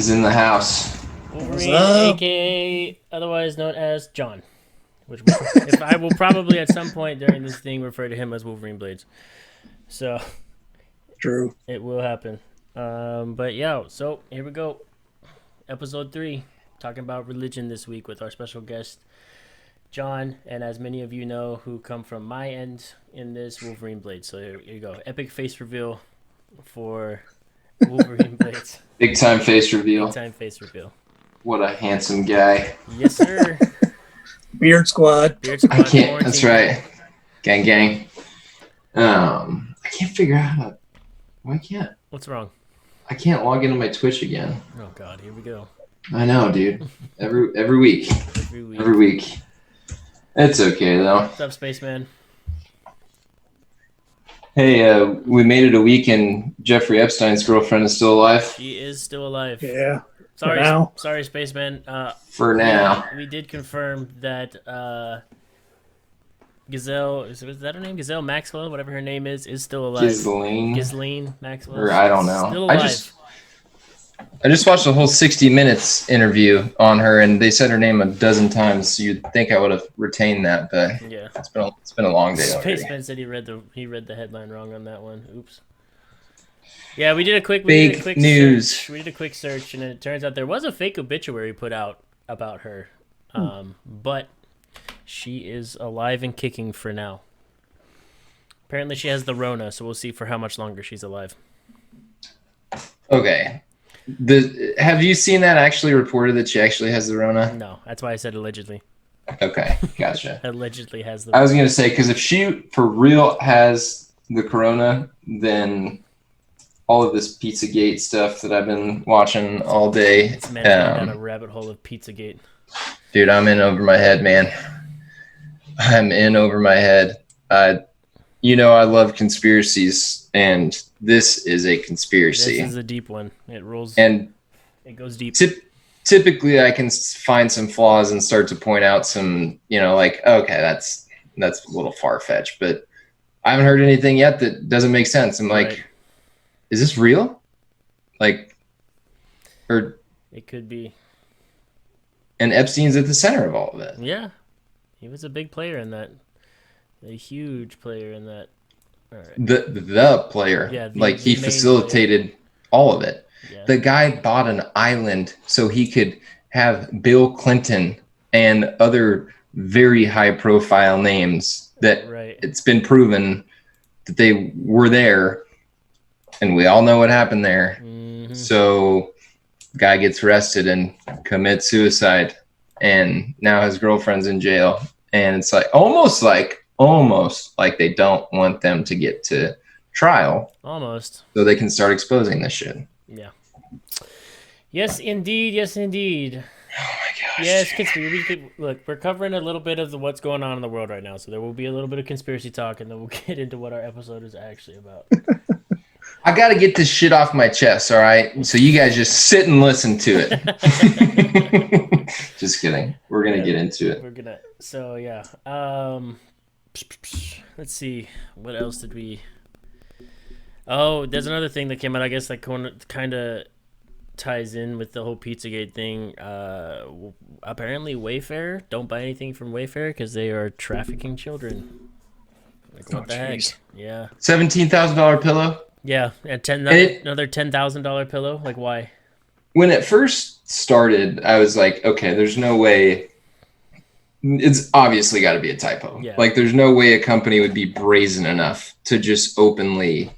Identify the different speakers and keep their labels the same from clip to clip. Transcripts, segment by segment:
Speaker 1: is in the house.
Speaker 2: Wolverine, aka otherwise known as John. Which if I will probably at some point during this thing refer to him as WolverineBladez. So
Speaker 3: True.
Speaker 2: it will happen. But yeah, so here we go. Episode 3, talking about religion this week with our special guest, John, and as many of you know who come from my end in this, WolverineBladez. So here you go. Epic face reveal for WolverineBladez.
Speaker 1: Big time face reveal.
Speaker 2: Big time face reveal.
Speaker 1: What a handsome guy.
Speaker 2: Yes, sir.
Speaker 3: Beard Squad.
Speaker 2: Beard Squad
Speaker 1: I can't.
Speaker 2: quarantine.
Speaker 1: That's right. Gang, gang. I can't figure out how to. Why can't
Speaker 2: What's wrong?
Speaker 1: I can't log into my Twitch again?
Speaker 2: Oh God, here we go.
Speaker 1: I know, dude. Every week. Every week. It's okay though.
Speaker 2: What's up, Spaceman?
Speaker 1: Hey, we made it a week and Jeffrey Epstein's girlfriend is still alive.
Speaker 2: She is still alive.
Speaker 3: Yeah.
Speaker 2: Sorry, Spaceman.
Speaker 1: For now.
Speaker 2: We did confirm that Gazelle, is that her name? Gazelle Maxwell, whatever her name is still alive. Ghislaine Maxwell.
Speaker 1: Or I don't know.
Speaker 2: Still alive.
Speaker 1: I just watched the whole 60 Minutes interview on her, and they said her name a dozen times. So you'd think I would have retained that, but
Speaker 2: yeah,
Speaker 1: it's been a long day already.
Speaker 2: Spaceman said he read the headline wrong on that one. Oops. Yeah, we did a quick
Speaker 1: news.
Speaker 2: Search. We did a quick search, and it turns out there was a fake obituary put out about her, but she is alive and kicking for now. Apparently, she has the Rona, so we'll see for how much longer she's alive.
Speaker 1: Okay. Have you seen that actually reported that she actually has the Rona?
Speaker 2: No, that's why I said allegedly.
Speaker 1: Okay, gotcha.
Speaker 2: Allegedly has the
Speaker 1: Rona. I was going to say, because if she for real has the Corona, then all of this Pizzagate stuff that I've been watching all day.
Speaker 2: It's meant down a rabbit hole of Pizzagate.
Speaker 1: Dude, I'm in over my head, man. I'm in over my head. You know, I love conspiracies, and this is a conspiracy.
Speaker 2: This is a deep one. It rolls,
Speaker 1: and
Speaker 2: it goes deep.
Speaker 1: Typically, I can find some flaws and start to point out some, like, okay, that's a little far-fetched, but I haven't heard anything yet that doesn't make sense. I'm like, right. Is this real? Like, or
Speaker 2: it could be.
Speaker 1: And Epstein's at the center of all of it.
Speaker 2: Yeah, he was a big player in that. A huge player in that. All right.
Speaker 1: The player. Yeah, he facilitated player. All of it. Yeah. The guy bought an island so he could have Bill Clinton and other very high profile names that It's been proven that they were there, and we all know what happened there. Mm-hmm. So guy gets arrested and commits suicide, and now his girlfriend's in jail, and it's like almost like they don't want them to get to trial.
Speaker 2: Almost.
Speaker 1: So they can start exposing this shit.
Speaker 2: Yeah. Yes, indeed. Yes, indeed.
Speaker 1: Oh my gosh.
Speaker 2: Yes, look, we're covering a little bit of what's going on in the world right now, so there will be a little bit of conspiracy talk, and then we'll get into what our episode is actually about.
Speaker 1: I got to get this shit off my chest, all right? So you guys just sit and listen to it. Just kidding. We're going to get into it.
Speaker 2: So, yeah. Let's see. What else did we... Oh, there's another thing that came out, I guess, that kind of ties in with the whole Pizzagate thing. Apparently, Wayfair, don't buy anything from Wayfair because they are trafficking children. Like, what the heck? Yeah.
Speaker 1: $17,000 pillow?
Speaker 2: Yeah, and another $10,000 pillow. Like, why?
Speaker 1: When it first started, I was like, okay, there's no way. It's obviously got to be a typo. Yeah. Like, there's no way a company would be brazen enough to just openly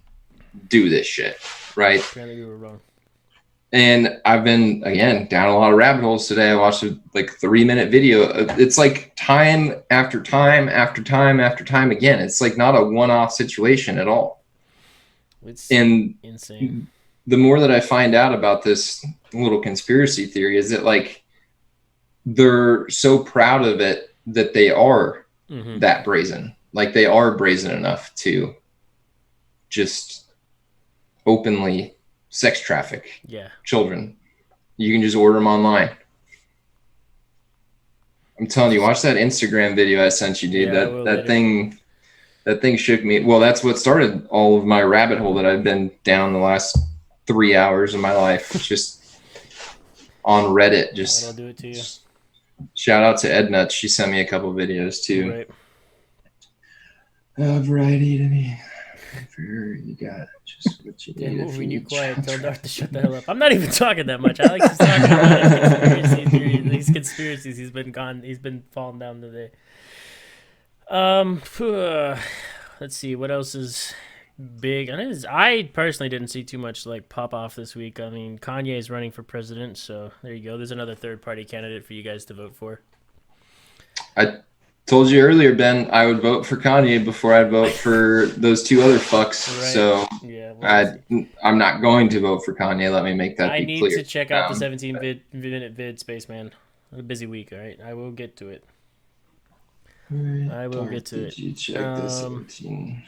Speaker 1: do this shit, right?
Speaker 2: Apparently, we were wrong.
Speaker 1: And I've been, again, down a lot of rabbit holes today. I watched a 3-minute video. It's like time after time after time after time again. It's like not a one-off situation at all.
Speaker 2: It's
Speaker 1: insane. The more that I find out about this little conspiracy theory is that, like, they're so proud of it that they are that brazen. Like, they are brazen enough to just openly sex traffic children. You can just order them online. I'm telling you, watch that Instagram video I sent you, dude. That thing shook me. Well, that's what started all of my rabbit hole that I've been down the last 3 hours of my life. It's just on Reddit. Just
Speaker 2: that'll do it to you.
Speaker 1: Shout out to Edna. She sent me a couple videos too.
Speaker 2: Right.
Speaker 1: Variety to me. You got just what you need.
Speaker 2: Wolverine, you quiet. Tell Darth to shut the hell up. I'm not even talking that much. Alex is talking about conspiracy theories. These conspiracies. He's been gone. He's been falling down today. Let's see what else is big. I personally didn't see too much like pop off this week. I mean, Kanye is running for president, so there you go. There's another third-party candidate for you guys to vote for.
Speaker 1: I told you earlier, Ben, I would vote for Kanye before I'd vote for those two other fucks. Right. So yeah, I'm not going to vote for Kanye. Let me make that be clear.
Speaker 2: I need to check out the 17-minute vid, Spaceman. A busy week, all right? I will get to it. I will get to it.
Speaker 1: You check the 17.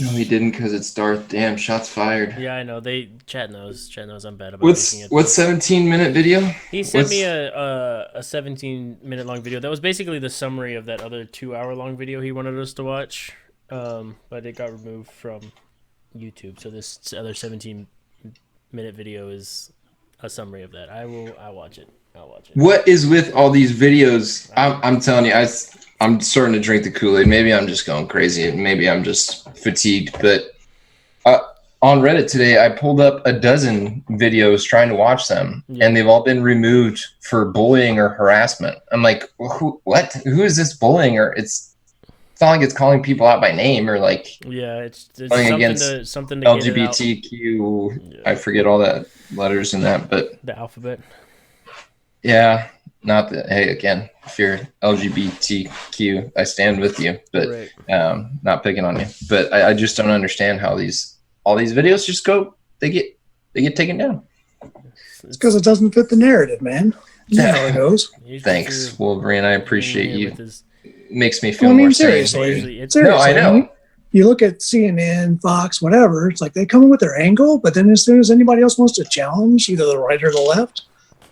Speaker 1: No, he didn't because it's Darth. Damn, shots fired.
Speaker 2: Yeah, I know. Chat knows I'm bad about
Speaker 1: what's 17-minute video?
Speaker 2: He sent me a 17-minute long video. That was basically the summary of that other 2-hour long video he wanted us to watch. But it got removed from YouTube. So this other 17-minute video is a summary of that. I'll watch it.
Speaker 1: What is with all these videos? I'm telling you, I'm starting to drink the Kool-Aid. Maybe I'm just going crazy. Maybe I'm just fatigued. But on Reddit today, I pulled up a dozen videos trying to watch them, and they've all been removed for bullying or harassment. I'm like, what? Who is this bullying? Or it's not like it's calling people out by name or like
Speaker 2: it's something to
Speaker 1: LGBTQ. I forget all that letters in that, but
Speaker 2: the alphabet.
Speaker 1: Yeah, not that. Hey, again, if you're LGBTQ, I stand with you, but not picking on you. But I just don't understand how all these videos just go. They get taken down.
Speaker 3: It's because it doesn't fit the narrative, man. You know how it goes.
Speaker 1: Thanks, Wolverine. I appreciate you. Makes me feel more
Speaker 3: seriously. No, I know. You look at CNN, Fox, whatever. It's like they come in with their angle, but then as soon as anybody else wants to challenge either the right or the left.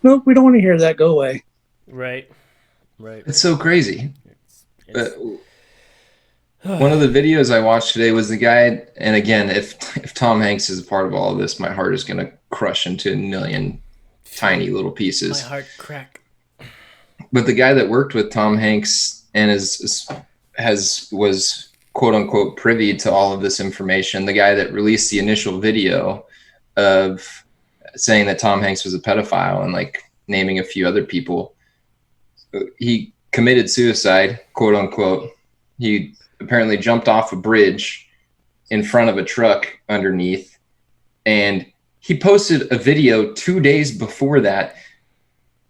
Speaker 3: Nope, we don't want to hear that. Go away.
Speaker 2: Right.
Speaker 1: It's so crazy. But one of the videos I watched today was the guy, and again, if Tom Hanks is a part of all of this, my heart is going to crush into a million tiny little pieces.
Speaker 2: My heart crack.
Speaker 1: But the guy that worked with Tom Hanks and was quote unquote privy to all of this information, the guy that released the initial video of saying that Tom Hanks was a pedophile and like naming a few other people, he committed suicide, quote unquote. He apparently jumped off a bridge in front of a truck underneath, and he posted a video 2 days before that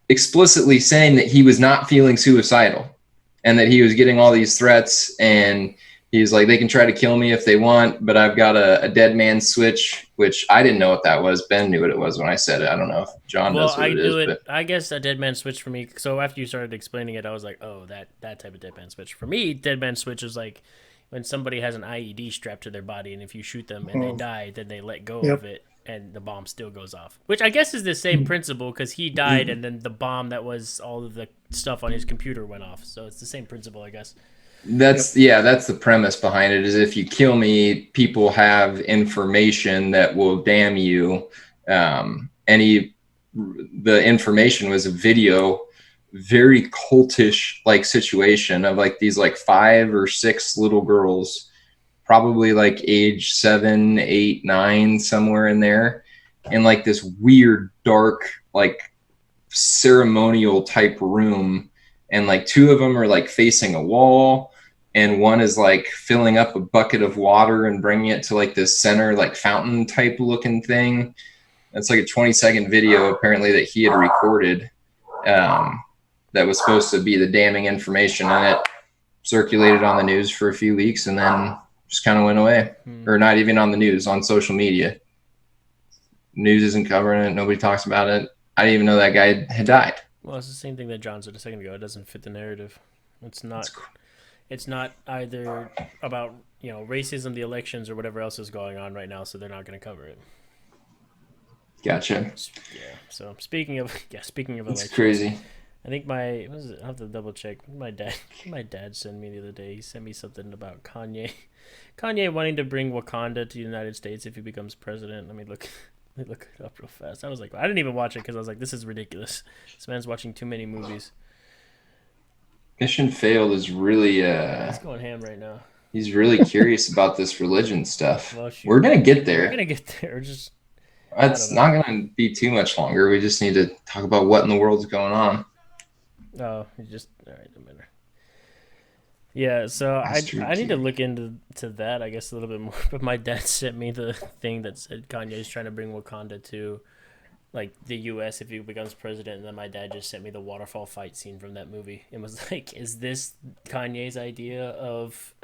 Speaker 1: explicitly saying that he was not feeling suicidal and that he was getting all these threats, and he's like, they can try to kill me if they want, but I've got a dead man switch, which I didn't know what that was. Ben knew what it was when I said it. I don't know if John knows what it is. But
Speaker 2: I guess a dead man switch for me. So after you started explaining it, I was like, oh, that type of dead man switch. For me, dead man switch is like when somebody has an IED strapped to their body, and if you shoot them and they die, then they let go of it, and the bomb still goes off. Which I guess is the same principle, because he died, and then the bomb that was all of the stuff on his computer went off. So it's the same principle, I guess.
Speaker 1: That's the premise behind it, is if you kill me, people have information that will damn you. The information was a video, very cultish like situation of like these like 5 or 6 little girls, probably like age 7, 8, 9, somewhere in there, in like this weird dark like ceremonial type room. And like 2 of them are like facing a wall, and one is like filling up a bucket of water and bringing it to like this center like fountain type looking thing. That's like a 20-second video apparently that he had recorded, that was supposed to be the damning information, and it circulated on the news for a few weeks and then just kind of went away. Or not even on the news, on social media. News isn't covering it. Nobody talks about it. I didn't even know that guy had died.
Speaker 2: Well, it's the same thing that John said a second ago. It doesn't fit the narrative. It's not either about, racism, the elections, or whatever else is going on right now, so they're not going to cover it.
Speaker 1: Gotcha.
Speaker 2: Yeah. So speaking of elections,
Speaker 1: it's crazy.
Speaker 2: I think I have to double check. My dad sent me the other day. He sent me something about Kanye wanting to bring Wakanda to the United States if he becomes president. Let me Let me look it up real fast. I was like, I didn't even watch it because I was like, this is ridiculous. This man's watching too many movies.
Speaker 1: Mission Failed is really
Speaker 2: he's going ham right now.
Speaker 1: He's really curious about this religion stuff. Well, we're gonna get there.
Speaker 2: We're gonna get there. Just
Speaker 1: it's not gonna be too much longer. We just need to talk about what in the world's going on.
Speaker 2: Oh, you just all right. A minute. Yeah, so I need to look into that, I guess, a little bit more. But my dad sent me the thing that said Kanye's trying to bring Wakanda to, like, the U.S. if he becomes president. And then my dad just sent me the waterfall fight scene from that movie. It was like, is this Kanye's idea of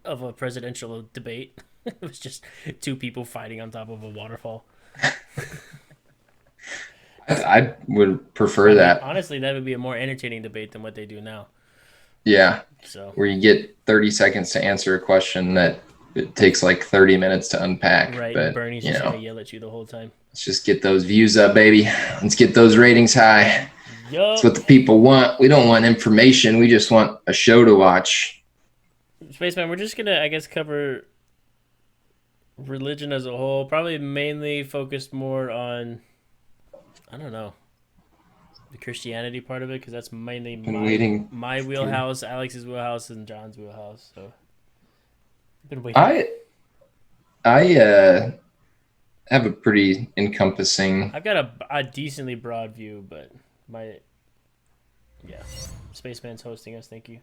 Speaker 2: a presidential debate? It was just two people fighting on top of a waterfall.
Speaker 1: I would prefer that.
Speaker 2: Honestly, that would be a more entertaining debate than what they do now.
Speaker 1: Yeah. So where you get 30 seconds to answer a question that it takes like 30 minutes to unpack.
Speaker 2: Right. But Bernie's just going to yell at you the whole time.
Speaker 1: Let's just get those views up, baby. Let's get those ratings high.
Speaker 2: Yup.
Speaker 1: That's what the people want. We don't want information. We just want a show to watch.
Speaker 2: Spaceman, we're just going to, I guess, cover religion as a whole. Probably mainly focused more on, I don't know, the Christianity part of it, because that's mainly my wheelhouse, Alex's wheelhouse, and John's wheelhouse. So, been waiting.
Speaker 1: I have a pretty encompassing.
Speaker 2: I've got a decently broad view, but Spaceman's hosting us. Thank you.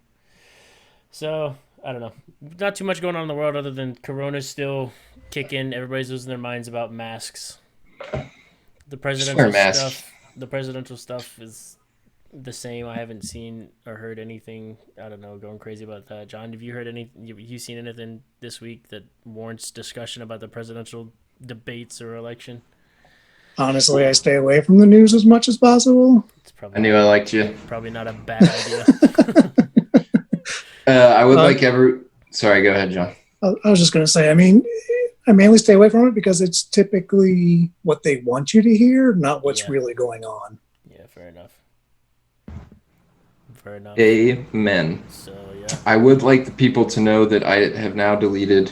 Speaker 2: So I don't know, not too much going on in the world other than Corona's still kicking. Everybody's losing their minds about masks. The presidential stuff is the same. I haven't seen or heard anything, I don't know, going crazy about that. John, have you heard you seen anything this week that warrants discussion about the presidential debates or election?
Speaker 3: Honestly, I stay away from the news as much as possible.
Speaker 1: I knew I liked you.
Speaker 2: Probably not a bad idea.
Speaker 1: I would sorry, go ahead, John.
Speaker 3: I was just going to say, I mean, I mainly stay away from it because it's typically what they want you to hear, not what's really going on.
Speaker 2: Yeah, fair enough. Fair enough.
Speaker 1: Amen.
Speaker 2: So, yeah.
Speaker 1: I would like the people to know that I have now deleted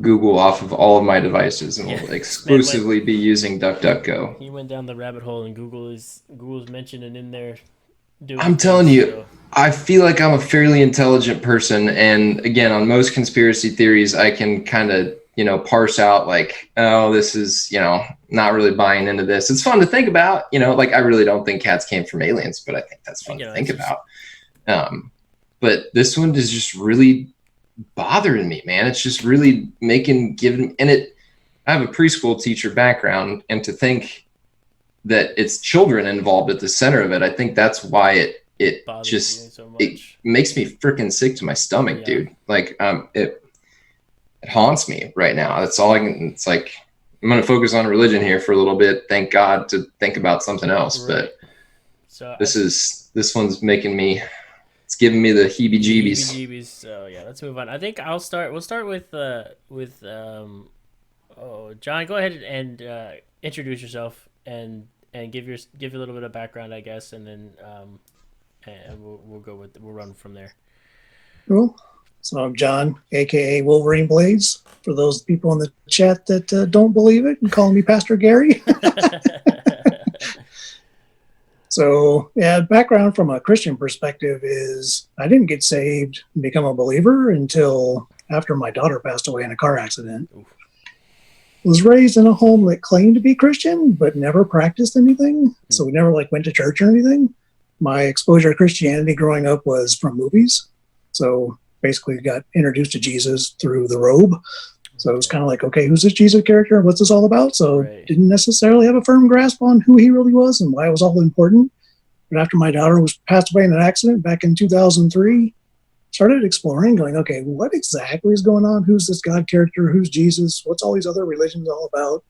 Speaker 1: Google off of all of my devices and will exclusively be using DuckDuckGo.
Speaker 2: He went down the rabbit hole and Google's mentioned and in there.
Speaker 1: I'm telling you, I feel like I'm a fairly intelligent person, and again, on most conspiracy theories, I can kind of, parse out like, oh, this is, not really buying into this. It's fun to think about, like I really don't think cats came from aliens, but I think that's fun to think about. But this one is just really bothering me, man. It's just really I have a preschool teacher background, and to think that it's children involved at the center of it, I think that's why it just so it makes me freaking sick to my stomach, dude. Like it haunts me right now. That's all I can. It's like I'm gonna focus on religion here for a little bit. Thank God to think about something else. Right. But so this one's making me. It's giving me the heebie-jeebies.
Speaker 2: So yeah, let's move on. I think we'll start with John. Go ahead and introduce yourself and give a little bit of background, I guess, and then and we'll run from there.
Speaker 3: Cool. So I'm John, aka WolverineBladez. For those people in the chat that don't believe it and call me Pastor Gary. So, background from a Christian perspective is I didn't get saved and become a believer until after my daughter passed away in a car accident. Oof. Was raised in a home that claimed to be Christian, but never practiced anything. So we never went to church or anything. My exposure to Christianity growing up was from movies. So basically got introduced to Jesus through the robe. So it was kind of like, okay, who's this Jesus character? What's this all about? So didn't necessarily have a firm grasp on who he really was and why it was all important. But after my daughter was passed away in an accident back in 2003, started exploring, going, okay, what exactly is going on? Who's this God character? Who's Jesus? What's all these other religions all about?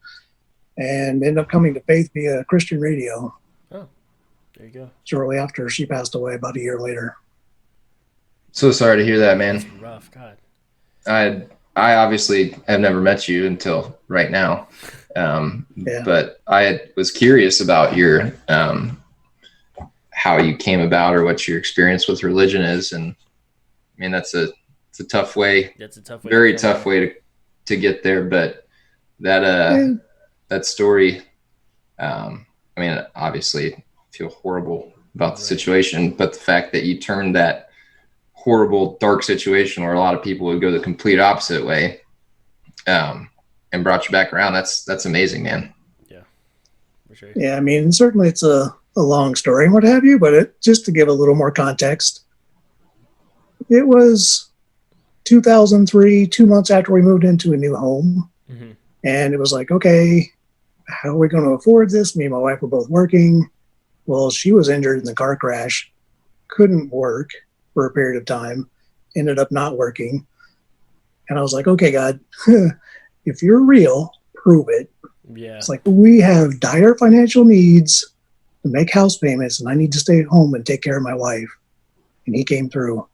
Speaker 3: And ended up coming to faith via Christian radio.
Speaker 2: Oh, there you go.
Speaker 3: Shortly after she passed away, about a year later.
Speaker 1: So sorry to hear that, man.
Speaker 2: That's rough, God.
Speaker 1: I obviously have never met you until right now. But I was curious about your how you came about or what your experience with religion is. And I mean, it's a tough way.
Speaker 2: That's a tough way.
Speaker 1: Very tough way to get there. But that story I mean, obviously I feel horrible about the situation, but the fact that you turned that horrible, dark situation where a lot of people would go the complete opposite way, and brought you back around, that's amazing, man.
Speaker 2: Yeah, for sure.
Speaker 3: Yeah, I mean, certainly it's a long story and what have you, but just to give a little more context, it was 2003, 2 months after we moved into a new home. Mm-hmm. And it was like, okay, how are we going to afford this? Me and my wife were both working. Well, she was injured in the car crash, couldn't work for a period of time, ended up not working. And I was like, okay, God, if you're real, prove it.
Speaker 2: Yeah.
Speaker 3: It's like, we have dire financial needs to make house payments, and I need to stay at home and take care of my wife. And he came through.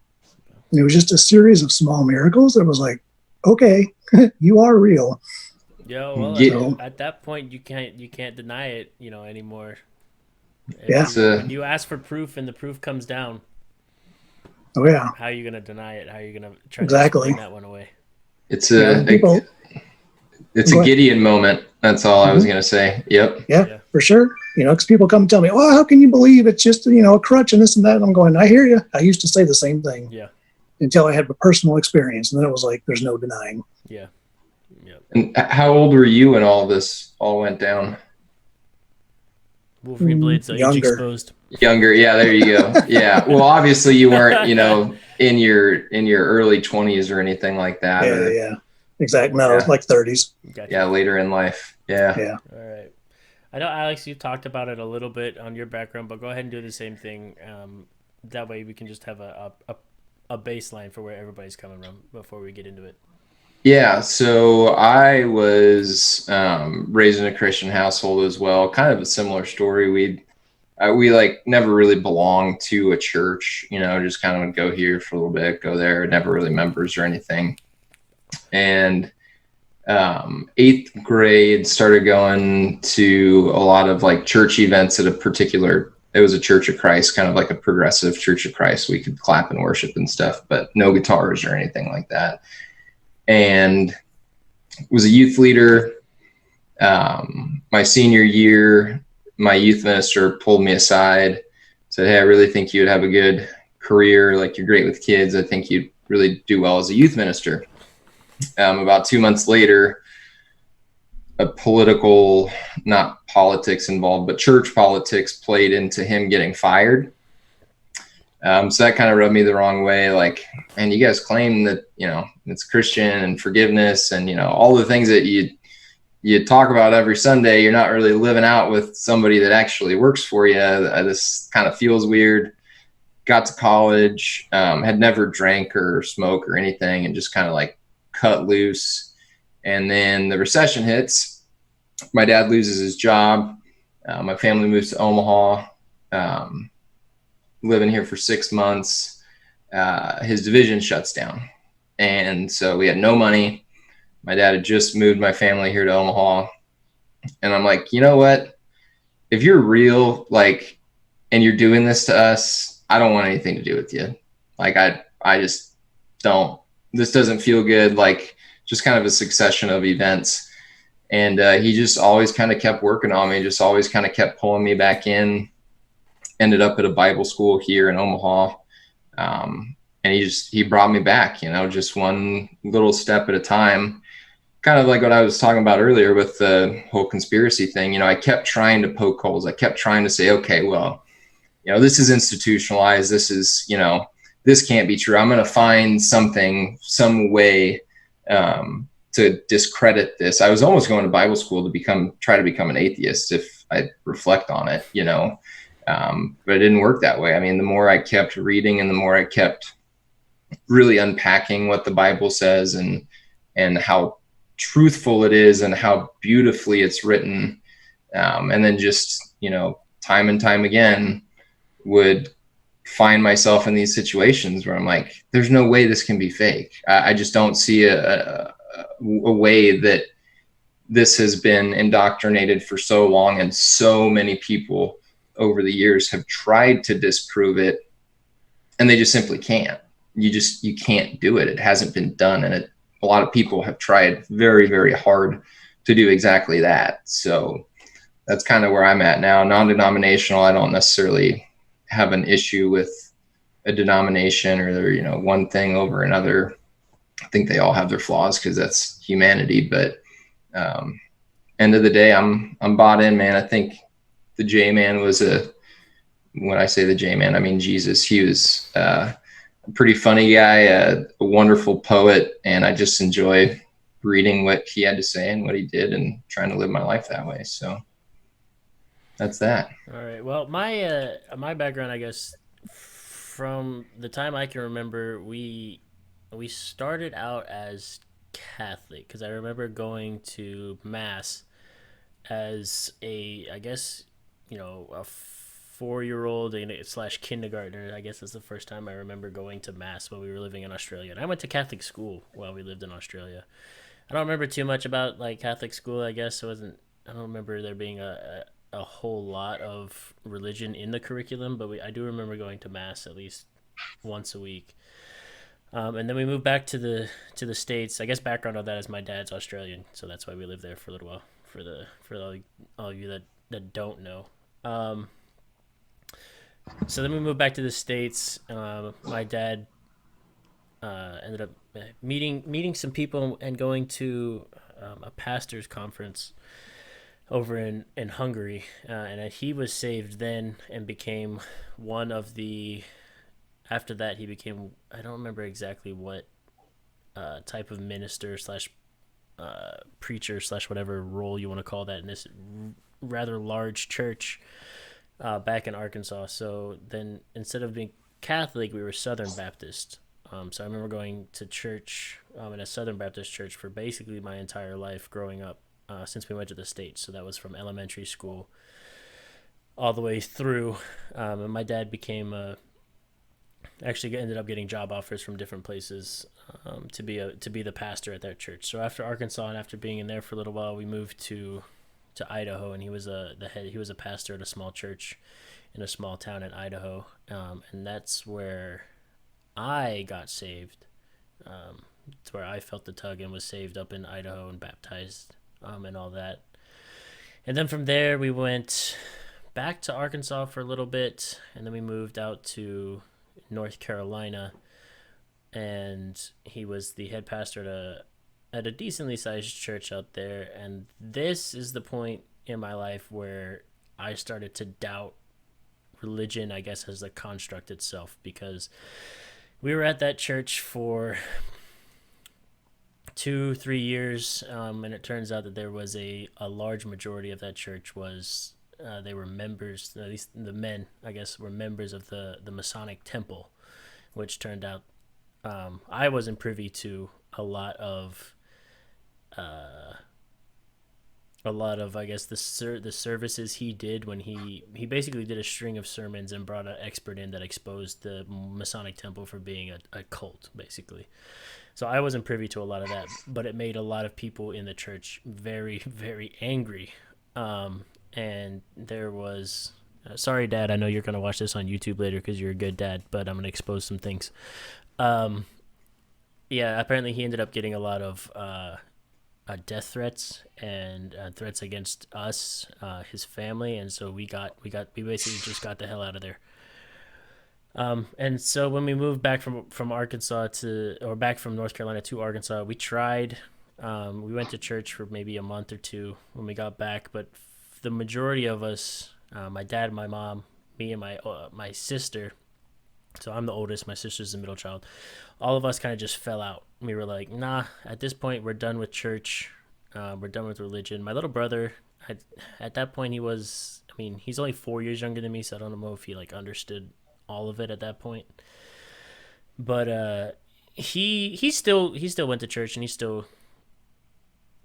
Speaker 3: And it was just a series of small miracles that was like, okay, you are real.
Speaker 2: Yeah, well, at that point, you can't deny it, anymore. When you ask for proof and the proof comes down,
Speaker 3: oh yeah,
Speaker 2: how are you gonna deny it? How are you gonna try to explain that one away?
Speaker 1: It's a Gideon moment. That's all I was gonna say. Yep.
Speaker 3: Yeah, for sure. Because people come and tell me, "Oh, how can you believe it's just a crutch and this and that?" And I'm going, I hear you. I used to say the same thing.
Speaker 2: Yeah.
Speaker 3: Until I had a personal experience, and then it was like, there's no denying.
Speaker 2: Yeah. Yep.
Speaker 1: And how old were you when all this all went down?
Speaker 2: WolverineBladez, age exposed.
Speaker 1: Younger, yeah, there you go. Yeah, well, obviously you weren't, in your early 20s or anything like that.
Speaker 3: Yeah, exactly. No, like 30s.
Speaker 2: Gotcha.
Speaker 1: Yeah, later in life. Yeah.
Speaker 2: All right. I know, Alex, you talked about it a little bit on your background, but go ahead and do the same thing. That way we can just have a baseline for where everybody's coming from before we get into it.
Speaker 1: Yeah, so I was raised in a Christian household as well. Kind of a similar story. We like never really belonged to a church, just kind of would go here for a little bit, go there, never really members or anything. And 8th grade started going to a lot of like church events at it was a Church of Christ, kind of like a progressive Church of Christ. We could clap and worship and stuff, but no guitars or anything like that. And was a youth leader. My senior year, my youth minister pulled me aside, said, "Hey, I really think you would have a good career. Like, you're great with kids. I think you'd really do well as a youth minister." About 2 months later, a political, not politics involved, but church politics played into him getting fired. So that kind of rubbed me the wrong way. Like, and you guys claim that, it's Christian and forgiveness and, all the things that you talk about every Sunday, you're not really living out with somebody that actually works for you. This kind of feels weird. Got to college, had never drank or smoked or anything, and just kind of like cut loose. And then the recession hits. My dad loses his job. My family moves to Omaha. Living here for 6 months, his division shuts down. And so we had no money. My dad had just moved my family here to Omaha. And I'm like, you know what? If you're real, like, and you're doing this to us, I don't want anything to do with you. Like, I just don't. This doesn't feel good. Like, just kind of a succession of events. And he just always kind of kept working on me, just always kind of kept pulling me back in. Ended up at a Bible school here in Omaha. And he brought me back, just one little step at a time. Kind of like what I was talking about earlier with the whole conspiracy thing. I kept trying to poke holes. I kept trying to say, okay, well, this is institutionalized. This is, this can't be true. I'm going to find some way to discredit this. I was almost going to Bible school to try to become an atheist if I reflect on it, but it didn't work that way. I mean, the more I kept reading and the more I kept really unpacking what the Bible says and how truthful it is and how beautifully it's written. And then just, time and time again would find myself in these situations where I'm like, there's no way this can be fake. I just don't see a way that this has been indoctrinated for so long, and so many people over the years have tried to disprove it, and they just simply can't. You can't do it. It hasn't been done. And a lot of people have tried very, very hard to do exactly that. So that's kind of where I'm at now. Non-denominational, I don't necessarily have an issue with a denomination or, you know, one thing over another. I think they all have their flaws because that's humanity. But end of the day, I'm bought in, man. I think the J-Man was when I say the J-Man, I mean Jesus. He was a pretty funny guy, a wonderful poet, and I just enjoy reading what he had to say and what he did and trying to live my life that way. So that's that.
Speaker 2: All right. Well, my background, I guess, from the time I can remember, we started out as Catholic because I remember going to mass as I guess, you know, a 4-year-old slash kindergartner. I guess that's the first time I remember going to mass while we were living in Australia. And I went to Catholic school while we lived in Australia. I don't remember too much about like Catholic school. I guess it wasn't. I don't remember there being a whole lot of religion in the curriculum, but I do remember going to mass at least once a week. And then we moved back to the States. I guess background on that is my dad's Australian, so that's why we lived there for a little while. For all of you that don't know. So then we moved back to the States. My dad ended up meeting some people and going to a pastor's conference over in Hungary, and he was saved then and became one of the. After that, he became, I don't remember exactly what type of minister slash preacher slash whatever role you want to call that in this rather large church back in Arkansas. So then instead of being Catholic, we were Southern Baptist. So I remember going to church in a Southern Baptist church for basically my entire life growing up since we went to the States. So that was from elementary school all the way through. And my dad actually ended up getting job offers from different places to be the pastor at that church. So after Arkansas and after being in there for a little while, we moved to Idaho, and he was a pastor at a small church in a small town in Idaho, and that's where I got saved. It's where I felt the tug and was saved up in Idaho and baptized and all that. And then from there we went back to Arkansas for a little bit, and then we moved out to North Carolina, and he was the head pastor at a decently sized church out there. And this is the point in my life where I started to doubt religion, I guess, as a construct itself, because we were at that church for 2-3 years, and it turns out that there was a large majority of that church was they were members, at least the men, I guess, were members of the Masonic Temple, which turned out I wasn't privy to a lot of I guess the services he did when he basically did a string of sermons and brought an expert in that exposed the Masonic Temple for being a cult, basically. So I wasn't privy to a lot of that, but it made a lot of people in the church very, very angry. And there was, sorry, Dad, I know you're going to watch this on YouTube later because you're a good dad, but I'm going to expose some things. Yeah, apparently he ended up getting a lot of death threats and threats against us, his family, and so we basically just got the hell out of there. And so when we moved back from Arkansas back from North Carolina to Arkansas, we tried. We went to church for maybe a month or two when we got back, but the majority of us, my dad, my mom, me, and my sister. So I'm the oldest. My sister's the middle child. All of us kind of just fell out. We were like, nah. At this point, we're done with church. We're done with religion. My little brother, at that point, he's only 4 years younger than me, so I don't know if he understood all of it at that point. But he still went to church, and he still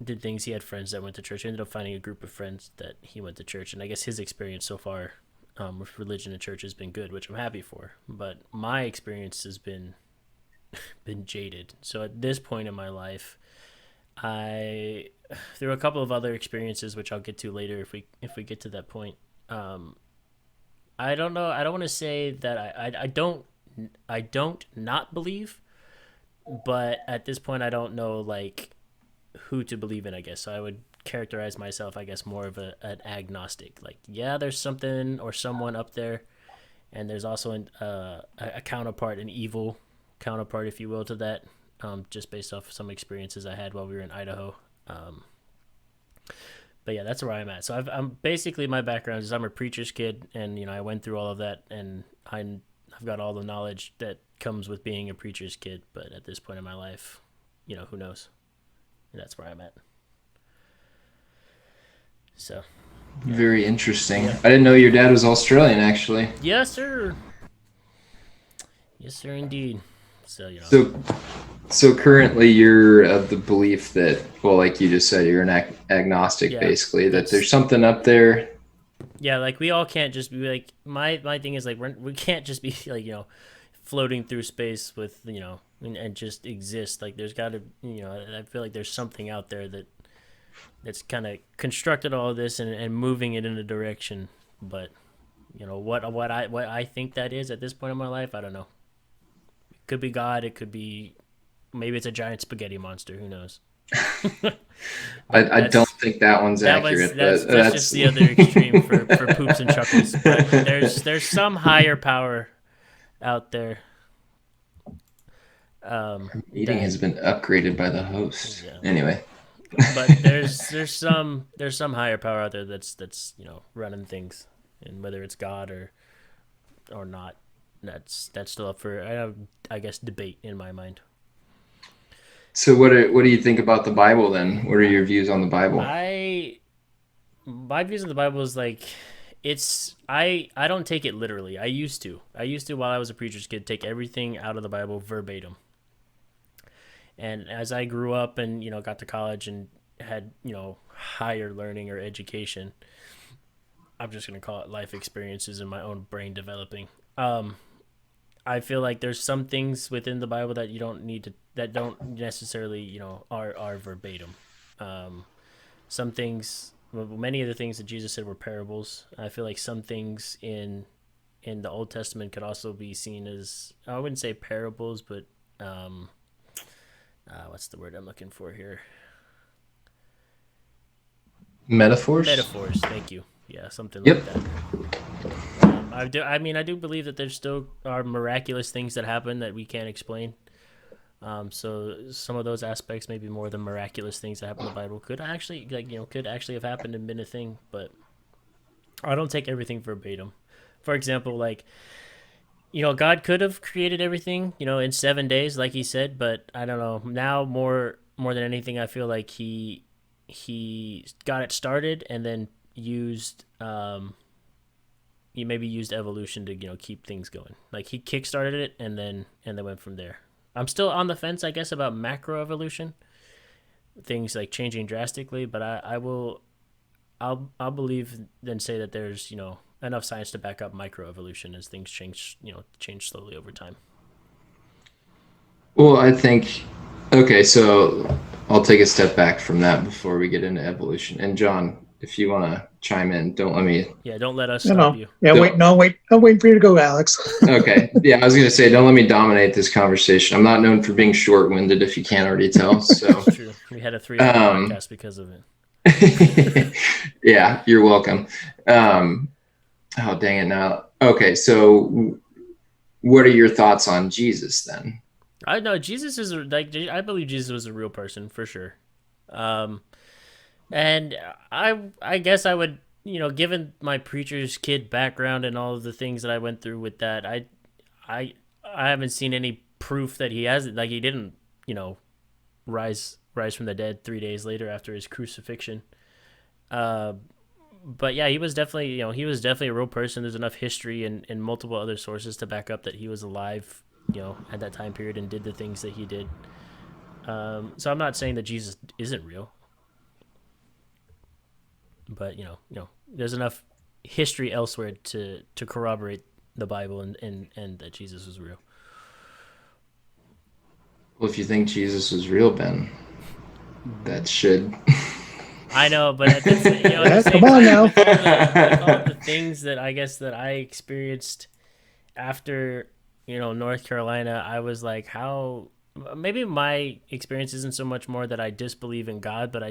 Speaker 2: did things. He had friends that went to church. He ended up finding a group of friends that he went to church, and I guess his experience so far with religion and church has been good, which I'm happy for. But my experience has been jaded. So at this point in my life, there were a couple of other experiences which I'll get to later if we get to that point. I don't know. I don't want to say that I don't not believe, but at this point I don't know who to believe in, I guess. So I would characterize myself, I guess, more of an agnostic. Like, yeah, there's something or someone up there, and there's also a counterpart, an evil counterpart, if you will, to that, just based off some experiences I had while we were in Idaho. But yeah, that's where I'm at. So I'm basically, my background is I'm a preacher's kid, and I went through all of that, and I've got all the knowledge that comes with being a preacher's kid. But at this point in my life, who knows? And that's where I'm at. So. Yeah.
Speaker 1: Very interesting. Yeah. I didn't know your dad was Australian, actually.
Speaker 2: Yes, sir. Yes, sir, indeed. So,
Speaker 1: So currently you're of the belief that, well, like you just said, you're an agnostic, basically, that there's something up there.
Speaker 2: Yeah, like, we all can't just be like, my thing is, like, we can't just be, like, floating through space with, and just exist. Like, there's got to, I feel like there's something out there that's kind of constructed all of this and moving it in a direction. But, what I think that is at this point in my life, I don't know. It could be God. It could be, maybe it's a giant spaghetti monster. Who knows?
Speaker 1: I don't think that one's accurate.
Speaker 2: That's just the other extreme for poops and chuckles. But there's some higher power out there.
Speaker 1: Meeting has been upgraded by the host. Yeah. Anyway.
Speaker 2: But there's some higher power out there that's running things, and whether it's God or not, that's still up for I guess debate in my mind.
Speaker 1: So what do you think about the Bible then? What are your views on the Bible?
Speaker 2: My views on the Bible is like, I don't take it literally. I used to while I was a preacher's kid, take everything out of the Bible verbatim. And as I grew up and, got to college and had, higher learning or education, I'm just going to call it life experiences and my own brain developing. I feel like there's some things within the Bible that that don't necessarily, are verbatim. Some things, many of the things that Jesus said were parables. I feel like some things in the Old Testament could also be seen as, I wouldn't say parables, but, what's the word I'm looking for here?
Speaker 1: Metaphors?
Speaker 2: Metaphors, thank you. Yeah, something like that. I do believe that there still are miraculous things that happen that we can't explain. So some of those aspects, maybe more of the miraculous things that happen in the Bible, could actually have happened and been a thing, but I don't take everything verbatim. For example, like, God could have created everything, in 7 days, like he said, but I don't know. Now more than anything, I feel like he got it started and then he maybe used evolution to, keep things going. Like, he kickstarted it and then went from there. I'm still on the fence, I guess, about macroevolution, things like changing drastically, but I'll believe and say that there's, enough science to back up microevolution as things change slowly over time.
Speaker 1: Well, I think, okay, so I'll take a step back from that before we get into evolution. And John, if you want to chime in, don't let us
Speaker 2: stop you.
Speaker 3: Yeah, wait. I'm waiting for you to go, Alex.
Speaker 1: Okay. Yeah, I was going to say, don't let me dominate this conversation. I'm not known for being short-winded, if you can't already tell. So
Speaker 2: true. We had a 3-hour podcast because of it.
Speaker 1: Yeah, you're welcome. Oh, dang it now. Okay, so what are your thoughts on Jesus then?
Speaker 2: I know Jesus is I believe Jesus was a real person for sure. And I guess I would, given my preacher's kid background and all of the things that I went through with that, I haven't seen any proof that he hasn't, like, he didn't, rise from the dead 3 days later after his crucifixion. But yeah, he was definitely a real person. There's enough history and multiple other sources to back up that he was alive, at that time period and did the things that he did. So I'm not saying that Jesus isn't real, but there's enough history elsewhere to corroborate the Bible and that Jesus was real.
Speaker 1: Well, if you think Jesus was real, Ben, that should.
Speaker 2: I know, but at this,
Speaker 3: come on now.
Speaker 2: With all the things that I guess that I experienced after, North Carolina, I was like, maybe my experience isn't so much more that I disbelieve in God, but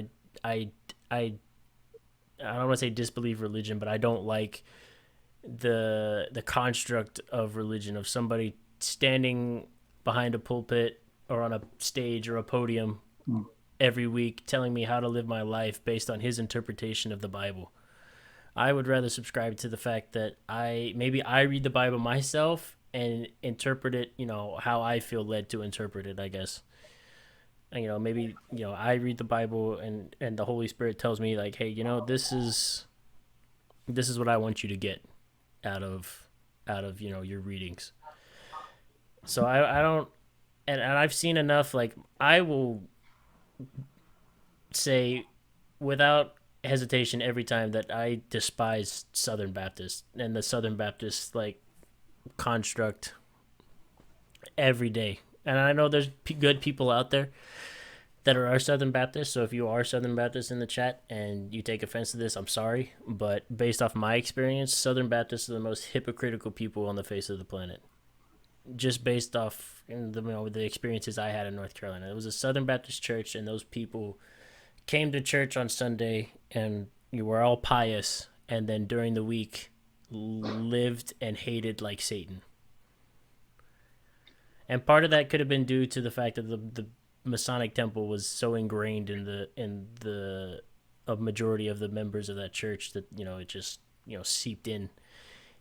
Speaker 2: I don't want to say disbelieve religion, but I don't like the construct of religion, of somebody standing behind a pulpit or on a stage or a podium every week telling me how to live my life based on his interpretation of the Bible. I would rather subscribe to the fact that I read the Bible myself and interpret it, how I feel led to interpret it, I guess. And, maybe, I read the Bible and the Holy Spirit tells me, like, hey, this is what I want you to get out of your readings. So I don't, and I've seen enough, like, I will say without hesitation every time that I despise Southern Baptists and the Southern Baptist, like, construct every day. And I know there's good people out there that are Southern Baptists, so if you are Southern Baptist in the chat and you take offense to this, I'm sorry, but based off my experience, Southern Baptists are the most hypocritical people on the face of the planet. Just based off the experiences I had in North Carolina. It was a Southern Baptist church, and those people came to church on Sunday, and you were all pious, and then during the week lived and hated like Satan. And part of that could have been due to the fact that the Masonic temple was so ingrained in the majority of the members of that church that it just seeped in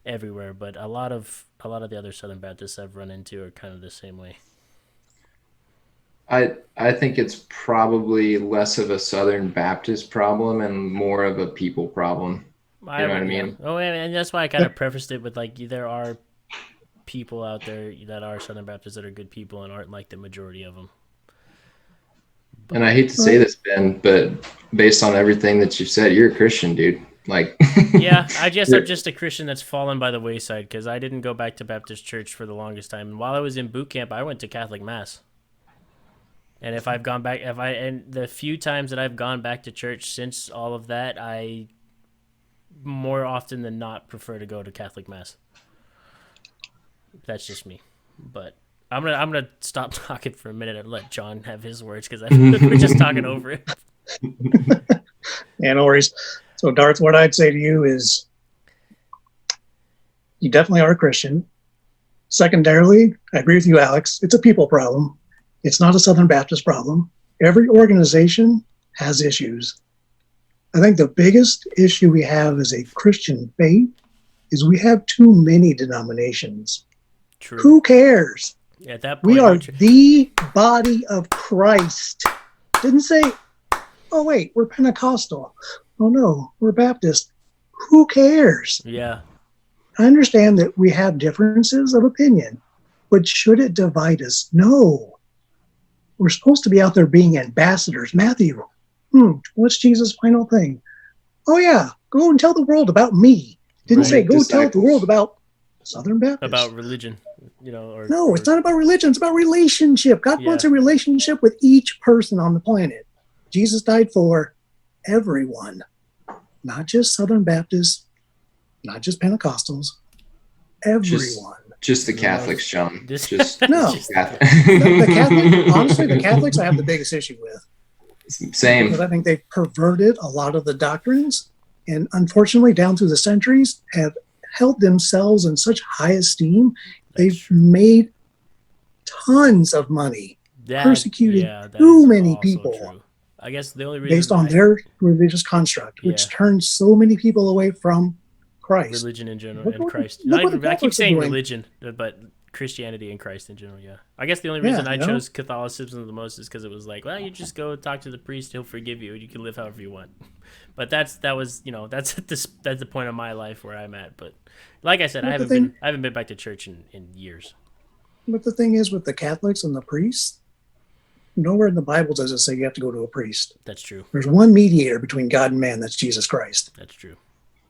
Speaker 2: everywhere. But a lot of the other Southern Baptists I've run into are kind of the same way.
Speaker 1: I think it's probably less of a Southern Baptist problem and more of a people problem. You know what I mean?
Speaker 2: Oh, and that's why I kind of prefaced it with, like, there are people out there that are Southern Baptists that are good people and aren't like the majority of them.
Speaker 1: And I hate to say this, Ben, but based on everything that you've said, you're a Christian, dude. Like,
Speaker 2: yeah, I guess I'm just a Christian that's fallen by the wayside because I didn't go back to Baptist church for the longest time. And while I was in boot camp, I went to Catholic Mass. And if I've gone back, and the few times that I've gone back to church since all of that, I more often than not prefer to go to Catholic Mass. That's just me, but I'm gonna stop talking for a minute and let John have his words because we're just talking over it.
Speaker 3: Yeah, no worries. So, Darth, what I'd say to you is, you definitely are a Christian. Secondarily, I agree with you, Alex. It's a people problem. It's not a Southern Baptist problem. Every organization has issues. I think the biggest issue we have as a Christian faith is we have too many denominations.
Speaker 2: True.
Speaker 3: Who cares?
Speaker 2: Yeah, at that point,
Speaker 3: we are the body of Christ. Didn't say, oh, wait, we're Pentecostal. Oh, no, we're Baptist. Who cares?
Speaker 2: Yeah.
Speaker 3: I understand that we have differences of opinion, but should it divide us? No. We're supposed to be out there being ambassadors. Matthew, what's Jesus' final thing? Oh, yeah, go and tell the world about me. Didn't say go tell the world about Southern Baptist.
Speaker 2: About religion.
Speaker 3: It's not about religion. It's about relationship. God wants a relationship with each person on the planet. Jesus died for everyone, not just Southern Baptists, not just Pentecostals, everyone.
Speaker 1: Just the Catholics, John.
Speaker 3: No. The Catholics, honestly, the Catholics I have the biggest issue with.
Speaker 1: Same.
Speaker 3: Because I think they've perverted a lot of the doctrines, and unfortunately, down through the centuries, have held themselves in such high esteem. They've made tons of money, persecuted too many people.
Speaker 2: True. I guess the only reason
Speaker 3: based on their religious construct, which turns so many people away from Christ.
Speaker 2: Religion in general and Christ. I keep saying religion, but Christianity and Christ in general, yeah. I guess the only reason I chose Catholicism the most is because it was like, well, you just go talk to the priest, he'll forgive you, and you can live however you want. But that's the point of my life where I'm at. But like I said, I haven't been back to church in years.
Speaker 3: But the thing is, with the Catholics and the priests, nowhere in the Bible does it say you have to go to a priest.
Speaker 2: That's true.
Speaker 3: There's one mediator between God and man, that's Jesus Christ.
Speaker 2: That's true.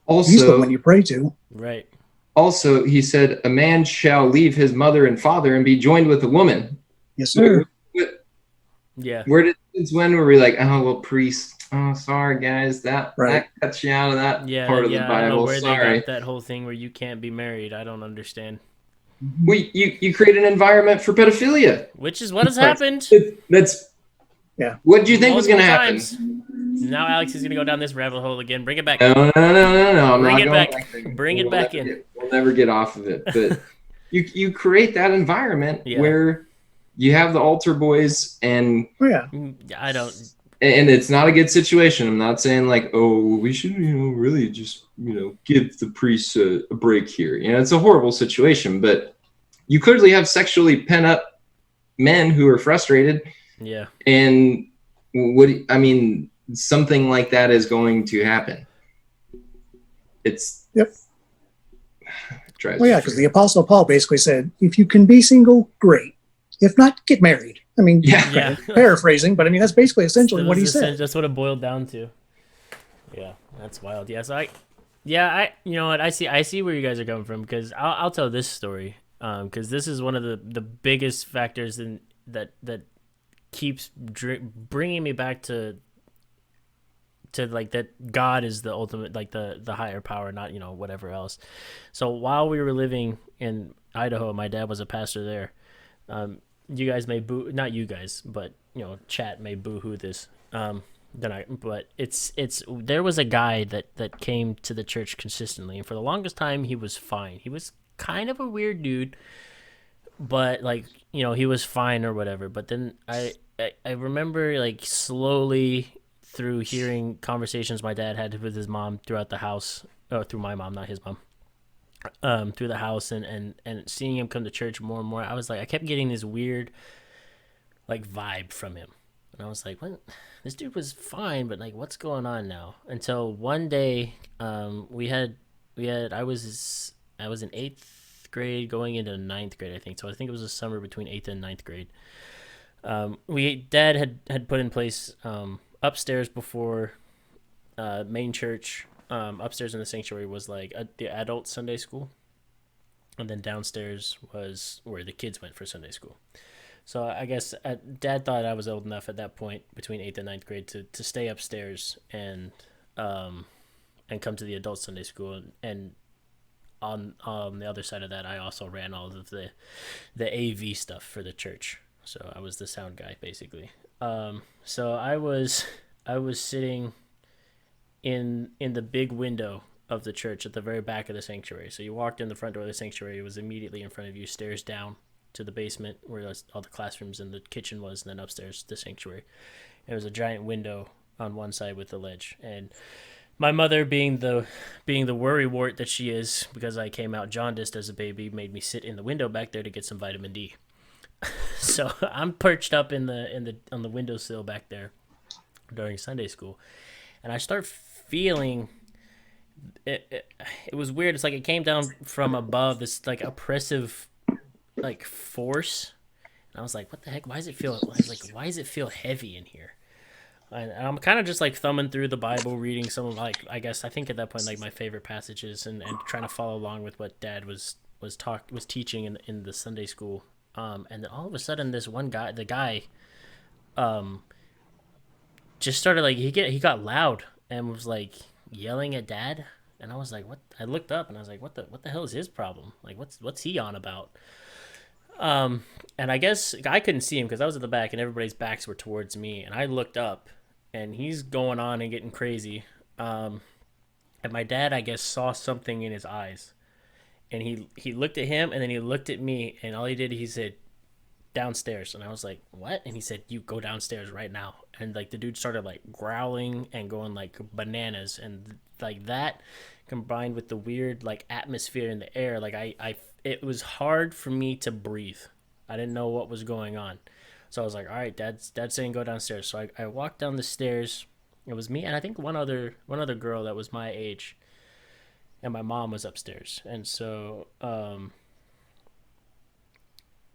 Speaker 1: Also,
Speaker 3: he's the one you pray to.
Speaker 2: Right.
Speaker 1: Also, he said, a man shall leave his mother and father and be joined with a woman.
Speaker 3: Yes, sir.
Speaker 1: When were we like, oh, well, priest. Oh, sorry, guys. That cuts you out of that part of the Bible.
Speaker 2: I don't know where
Speaker 1: sorry.
Speaker 2: they got that whole thing where you can't be married. I don't understand.
Speaker 1: You create an environment for pedophilia.
Speaker 2: Which is what has happened.
Speaker 1: What do you think was going to happen?
Speaker 2: Now Alex is gonna go down this rabbit hole again. Bring it back.
Speaker 1: No. I'm
Speaker 2: Bring
Speaker 1: not
Speaker 2: it
Speaker 1: going
Speaker 2: back.
Speaker 1: back there.
Speaker 2: Bring it back in.
Speaker 1: We'll never get off of it. But you create that environment
Speaker 2: Yeah.
Speaker 1: where you have the altar boys, and
Speaker 2: I don't.
Speaker 1: And it's not a good situation. I'm not saying like, oh, we should, really just, give the priests a break here. It's a horrible situation, but you clearly have sexually pent up men who are frustrated.
Speaker 2: Yeah.
Speaker 1: And something like that is going to happen. It's.
Speaker 3: Yep. Because the Apostle Paul basically said, if you can be single, great. If not, get married. Paraphrasing, but that's basically essentially what he said.
Speaker 2: That's what it boiled down to. Yeah, that's wild. Yeah, so you know what? I see where you guys are coming from, because I'll tell this story, because this is one of the biggest factors that keeps bringing me back to like that God is the ultimate, like the higher power, not whatever else. So while we were living in Idaho, my dad was a pastor there. You guys may boo, not you guys, but chat may boo-hoo this. But it's there was a guy that came to the church consistently, and for the longest time he was fine. He was kind of a weird dude, but he was fine or whatever. But then I remember slowly through hearing conversations my dad had with his mom throughout the house, through my mom, not his mom. Through the house and seeing him come to church more and more, I kept getting this weird vibe from him, and I was like, what? This dude was fine, but what's going on now? Until one day, I was in 8th grade going into 9th grade, I think. So I think it was a summer between 8th and 9th grade. Dad had put in place upstairs before main church. Upstairs in the sanctuary was the adult Sunday school, and then downstairs was where the kids went for Sunday school. So I guess Dad thought I was old enough at that point, between 8th and 9th grade, to stay upstairs and come to the adult Sunday school. And on the other side of that, I also ran all of the AV stuff for the church. So I was the sound guy, basically. So I was sitting in the big window of the church at the very back of the sanctuary. So you walked in the front door of the sanctuary, it was immediately in front of you, stairs down to the basement where all the classrooms and the kitchen was, and then upstairs the sanctuary. There was a giant window on one side with the ledge, and my mother, being the worrywart that she is, because I came out jaundiced as a baby, made me sit in the window back there to get some vitamin D. So I'm perched up on the windowsill back there during Sunday school, and I start feeling it was weird. It's it came down from above, this oppressive force, and I was like, what the heck? Why does it feel heavy in here? And I'm kind of just thumbing through the Bible, reading some of I think at that point my favorite passages, and trying to follow along with what Dad was teaching in the Sunday school. And then all of a sudden, this one guy, just started he got loud and was yelling at Dad, and I was like, what? I looked up and I was like, what the hell is his problem? What's he on about? And I guess I couldn't see him because I was at the back and everybody's backs were towards me, and I looked up and he's going on and getting crazy. And my dad, I guess, saw something in his eyes, and he looked at him and then he looked at me, and all he did, he said, downstairs. And I was like, what? And he said, you go downstairs right now. And the dude started growling and going bananas, and that combined with the weird atmosphere in the air, it was hard for me to breathe. I didn't know what was going on. So I was like, all right, dad's saying go downstairs. So I walked down the stairs. It was me and I think one other girl that was my age, and my mom was upstairs. And so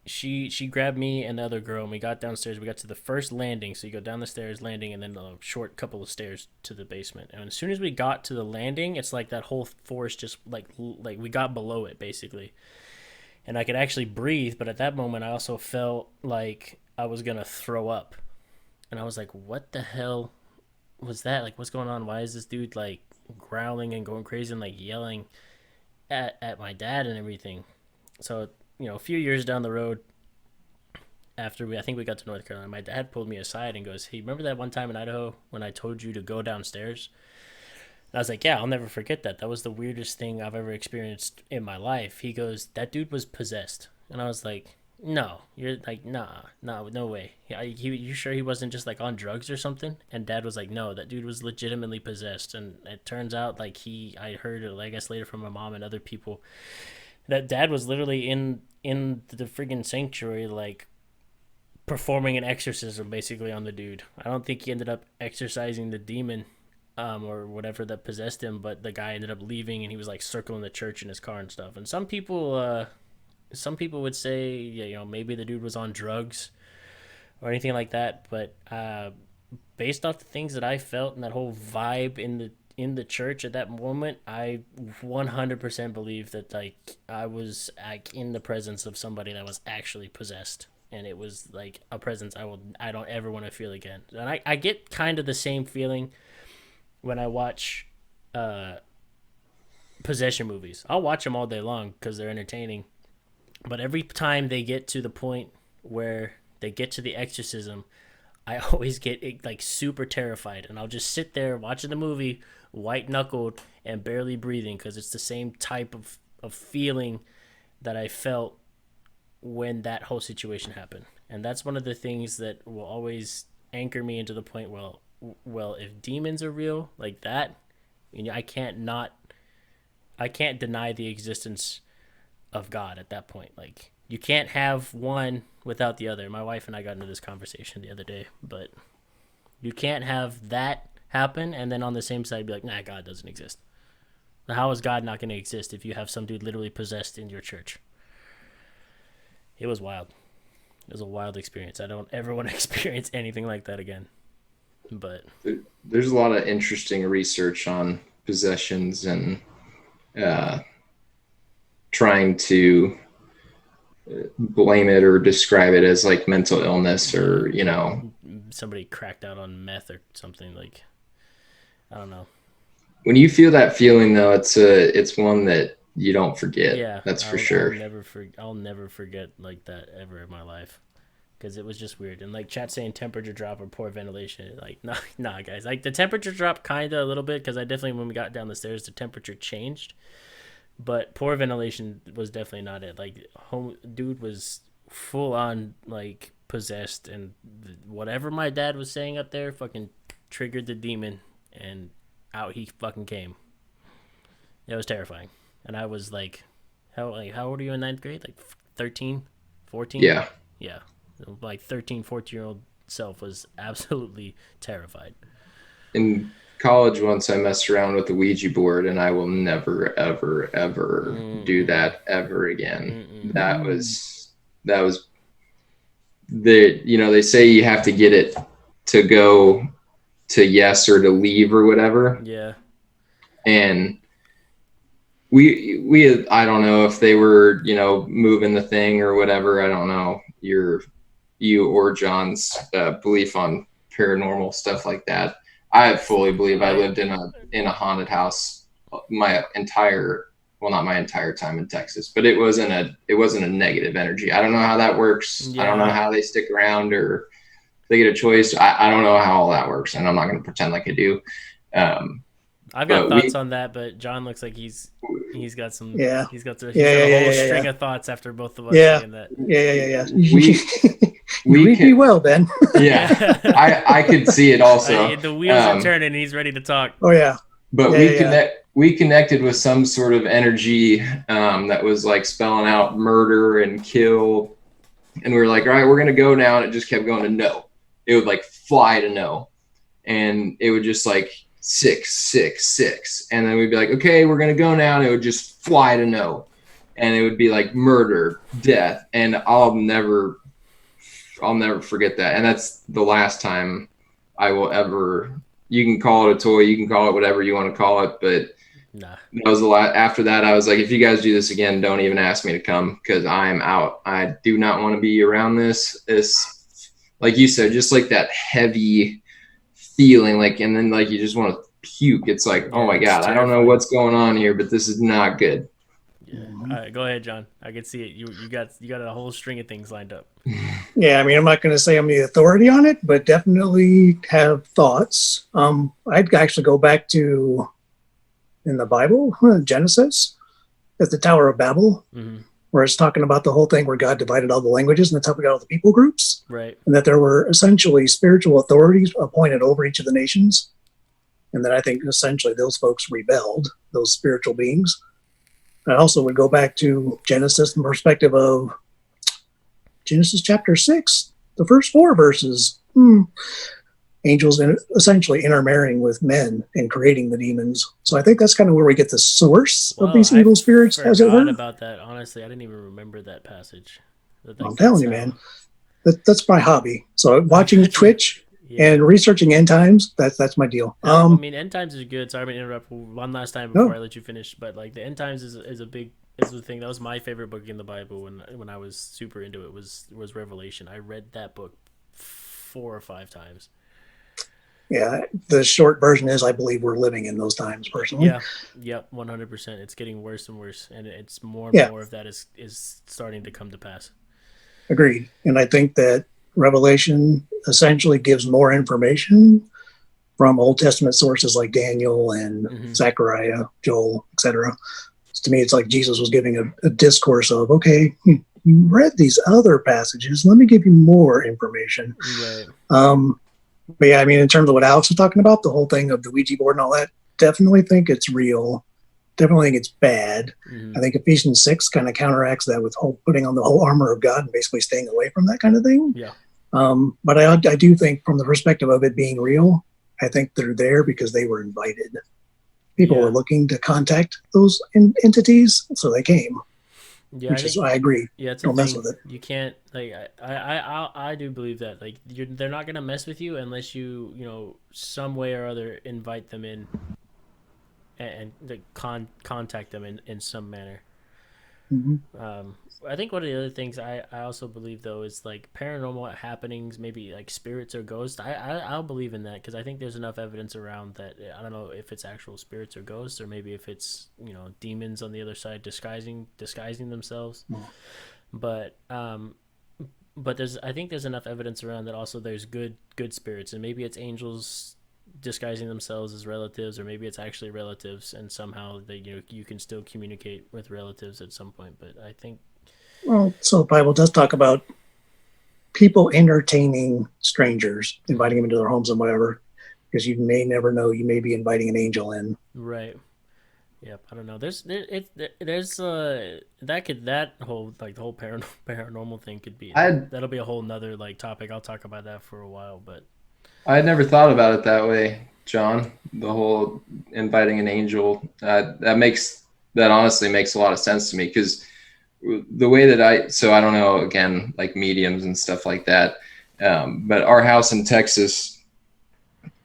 Speaker 2: she grabbed me and the other girl, and we got downstairs. We got to the first landing. So you go down the stairs, landing, and then a short couple of stairs to the basement. And as soon as we got to the landing, it's that whole force just we got below it basically. And I could actually breathe, but at that moment I also felt like I was gonna throw up. And I was like, what the hell was that? What's going on? Why is this dude growling and going crazy and yelling at my dad and everything? So a few years down the road, I think we got to North Carolina, my dad pulled me aside and goes, "Hey, remember that one time in Idaho when I told you to go downstairs?" And I was like, "Yeah, I'll never forget that. That was the weirdest thing I've ever experienced in my life." He goes, "That dude was possessed." And I was like, "No, you're like, nah, no way. You sure he wasn't just like on drugs or something?" And Dad was like, "No, that dude was legitimately possessed." And it turns out like I heard it, I guess later from my mom and other people, that Dad was literally in the friggin' sanctuary, like performing an exorcism basically on the dude. I don't think he ended up exorcising the demon, or whatever that possessed him, but the guy ended up leaving and he was like circling the church in his car and stuff. And some people would say, yeah, maybe the dude was on drugs or anything like that. But based off the things that I felt and that whole vibe in the church at that moment, I 100% believe that like I was like in the presence of somebody that was actually possessed. And it was like a presence I don't ever want to feel again. And I get kind of the same feeling when I watch possession movies. I'll watch them all day long because they're entertaining. But every time they get to the point where they get to the exorcism, I always get like super terrified. And I'll just sit there watching the movie, white knuckled and barely breathing, because it's the same type of feeling that I felt when that whole situation happened. And that's one of the things that will always anchor me into the point, well, if demons are real like that, I can't deny the existence of God at that point. Like, you can't have one without the other. My wife and I got into this conversation the other day, but you can't have that happen and then on the same side be like, nah, God doesn't exist. How is God not going to exist if you have some dude literally possessed in your church? It was wild. It was a wild experience. I don't ever want to experience anything like that again. But
Speaker 1: there's a lot of interesting research on possessions and trying to blame it or describe it as like mental illness, or
Speaker 2: somebody cracked out on meth or something. Like, I don't know.
Speaker 1: When you feel that feeling though, it's one that you don't forget. Yeah, that's for sure.
Speaker 2: I'll never forget like that ever in my life, because it was just weird. And like chat saying temperature drop or poor ventilation, like nah guys, like the temperature dropped kind of a little bit, because I definitely, when we got down the stairs, the temperature changed, but poor ventilation was definitely not it. Like, dude was full on like possessed, and whatever my dad was saying up there fucking triggered the demon, and out he fucking came. It was terrifying. And I was like, how old are you in ninth grade? Like 13, 14?
Speaker 1: Yeah.
Speaker 2: Yeah. Like 13, 14-year-old self was absolutely terrified.
Speaker 1: In college, once I messed around with the Ouija board, and I will never, ever, ever do that ever again. That was they say you have to get it to go to yes or to leave or whatever.
Speaker 2: Yeah.
Speaker 1: And we I don't know if they were, moving the thing or whatever. I don't know you or John's belief on paranormal stuff like that. I fully believe I lived in a haunted house not my entire time in Texas, but it wasn't a negative energy. I don't know how that works. Yeah. I don't know how they stick around or they get a choice. I don't know how all that works, and I'm not going to pretend like I do.
Speaker 2: I've got thoughts on that, but John looks like he's got some. Yeah. He's got a whole string of thoughts after both of us saying that.
Speaker 3: Yeah. We read me well, Ben.
Speaker 1: Yeah, I could see it also.
Speaker 2: The wheels are turning, and he's ready to talk.
Speaker 3: Oh yeah.
Speaker 1: But we connected with some sort of energy that was like spelling out murder and kill, and we were like, all right, we're gonna go now, and it just kept going to no. It would like fly to no, and it would just like 6, 6, 6, and then we'd be like, okay, we're gonna go now, and it would just fly to no, and it would be like murder, death, and I'll never forget that. And that's the last time I will ever. You can call it a toy, you can call it whatever you want to call it, but that was the last. After that, I was like, if you guys do this again, don't even ask me to come, because I am out. I do not want to be around this. It's like you said, just like that heavy feeling, like, and then like you just want to puke. It's like, oh my God, I don't know what's going on here, but this is not good.
Speaker 2: Yeah. Go ahead, John. I can see it. You got a whole string of things lined up.
Speaker 3: Yeah, I mean, I'm not going to say I'm the authority on it, but definitely have thoughts. I'd actually go back to in the Bible, Genesis, at the Tower of Babel, where it's talking about the whole thing where God divided all the languages, and that's how we got all the people groups,
Speaker 2: right?
Speaker 3: And that there were essentially spiritual authorities appointed over each of the nations, and that I think essentially those folks rebelled, those spiritual beings. I also would go back to Genesis from the perspective of Genesis chapter 6, the first 4 verses. Angels essentially intermarrying with men and creating the demons. So I think that's kind of where we get the source of these evil spirits, as it were.
Speaker 2: I forgot about that. Honestly, I didn't even remember that passage.
Speaker 3: I'm telling you, man. That's my hobby. So watching Twitch and researching end times, that's my deal.
Speaker 2: I mean, end times is good. Sorry to interrupt one last time before I let you finish. But like the end times is the thing. That was my favorite book in the Bible when I was super into it was Revelation. I read that book 4 or 5 times.
Speaker 3: Yeah, the short version is I believe we're living in those times personally.
Speaker 2: Yeah, yep, 100%. It's getting worse and worse, and it's more and more of that is starting to come to pass.
Speaker 3: Agreed. And I think that Revelation essentially gives more information from Old Testament sources like Daniel and Zechariah, Joel, etc. To me, it's like Jesus was giving a discourse of, okay, you read these other passages. Let me give you more information.
Speaker 2: Right.
Speaker 3: But yeah, I mean, in terms of what Alex was talking about, the whole thing of the Ouija board and all that, definitely think it's real. Definitely think it's bad. I think Ephesians 6 kind of counteracts that with putting on the whole armor of God and basically staying away from that kind of thing.
Speaker 2: Yeah.
Speaker 3: But I do think from the perspective of it being real, I think they're there because they were invited. People were looking to contact those entities, so they came.
Speaker 2: Yeah,
Speaker 3: I agree.
Speaker 2: Yeah,
Speaker 3: don't mess with it.
Speaker 2: You can't like I do believe that like they're not gonna mess with you unless you some way or other invite them in and contact them in some manner. I think one of the other things I also believe though is like paranormal happenings, maybe like spirits or ghosts. I'll believe in that because I think there's enough evidence around that. I don't know if it's actual spirits or ghosts or maybe if it's demons on the other side disguising themselves. But I think there's enough evidence around that also there's good spirits and maybe it's angels disguising themselves as relatives or maybe it's actually relatives and somehow you can still communicate with relatives at some point. But I think
Speaker 3: so the Bible does talk about people entertaining strangers, inviting them into their homes and whatever, because you may never know, you may be inviting an angel in.
Speaker 2: Right. Yep. I don't know. There's that whole like the whole paranormal thing could be that'll be a whole nother like topic. I'll talk about that for a while, but
Speaker 1: I had never thought about it that way, John. The whole inviting an angel that honestly makes a lot of sense to me because the way that I don't know, again, like mediums and stuff like that. But our house in Texas,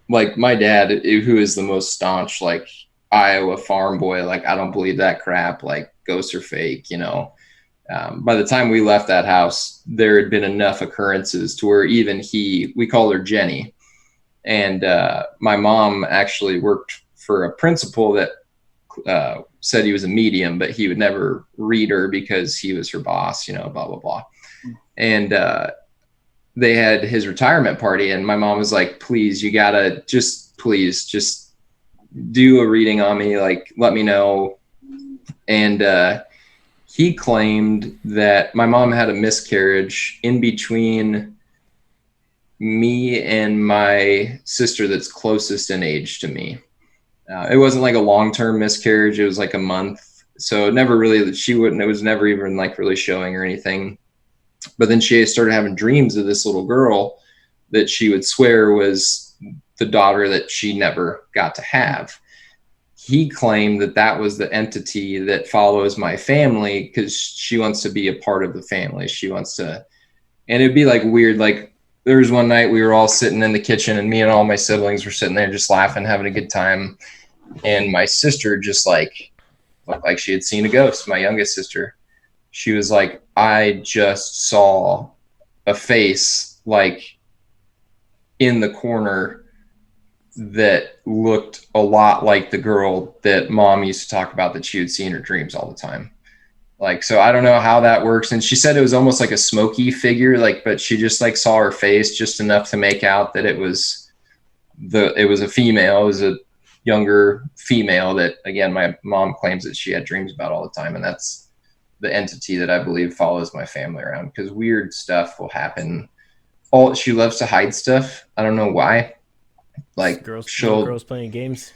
Speaker 1: like my dad, who is the most staunch, like Iowa farm boy, like I don't believe that crap, like ghosts are fake, by the time we left that house, there had been enough occurrences to where even we called her Jenny. And my mom actually worked for a principal that said he was a medium, but he would never read her because he was her boss, blah, blah, blah. And they had his retirement party. And my mom was like, please, you gotta just do a reading on me. Like, let me know. And he claimed that my mom had a miscarriage in between me and my sister that's closest in age to me. It wasn't like a long-term miscarriage. It was like a month. So it was never even like really showing or anything. But then she started having dreams of this little girl that she would swear was the daughter that she never got to have. He claimed that was the entity that follows my family because she wants to be a part of the family. She wants to, and it'd be like weird. Like there was one night we were all sitting in the kitchen and me and all my siblings were sitting there just laughing, having a good time. And my sister just like looked like she had seen a ghost, my youngest sister. She was like, I just saw a face like in the corner that looked a lot like the girl that mom used to talk about that she would see in her dreams all the time. Like, so I don't know how that works. And she said it was almost like a smoky figure, like, but she just like saw her face just enough to make out that it was a female. It was a younger female that, again, my mom claims that she had dreams about all the time. And that's the entity that I believe follows my family around, because weird stuff will happen. She loves to hide stuff. I don't know why. Like,
Speaker 2: girls playing games.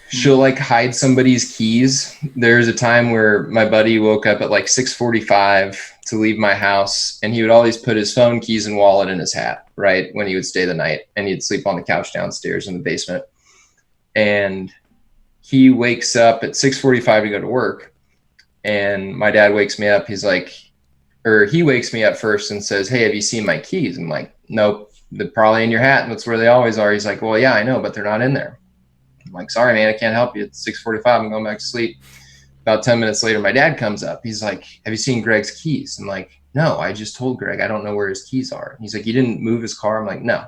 Speaker 1: She'll like hide somebody's keys. There's a time where my buddy woke up at like 6:45 to leave my house, and he would always put his phone, keys, and wallet in his hat, right, when he would stay the night, and he'd sleep on the couch downstairs in the basement. And he wakes up at 6:45 to go to work, and my dad wakes me up. He's like, or he wakes me up first and says, "Hey, have you seen my keys?" I'm like, "Nope, they're probably in your hat, and that's where they always are." He's like, "Well, yeah, I know, but they're not in there." I'm like, "Sorry, man, I can't help you. It's 6:45. I'm going back to sleep." About 10 minutes later, my dad comes up. He's like, "Have you seen Greg's keys?" I'm like, "No, I just told Greg I don't know where his keys are." He's like, "You didn't move his car?" I'm like, "No."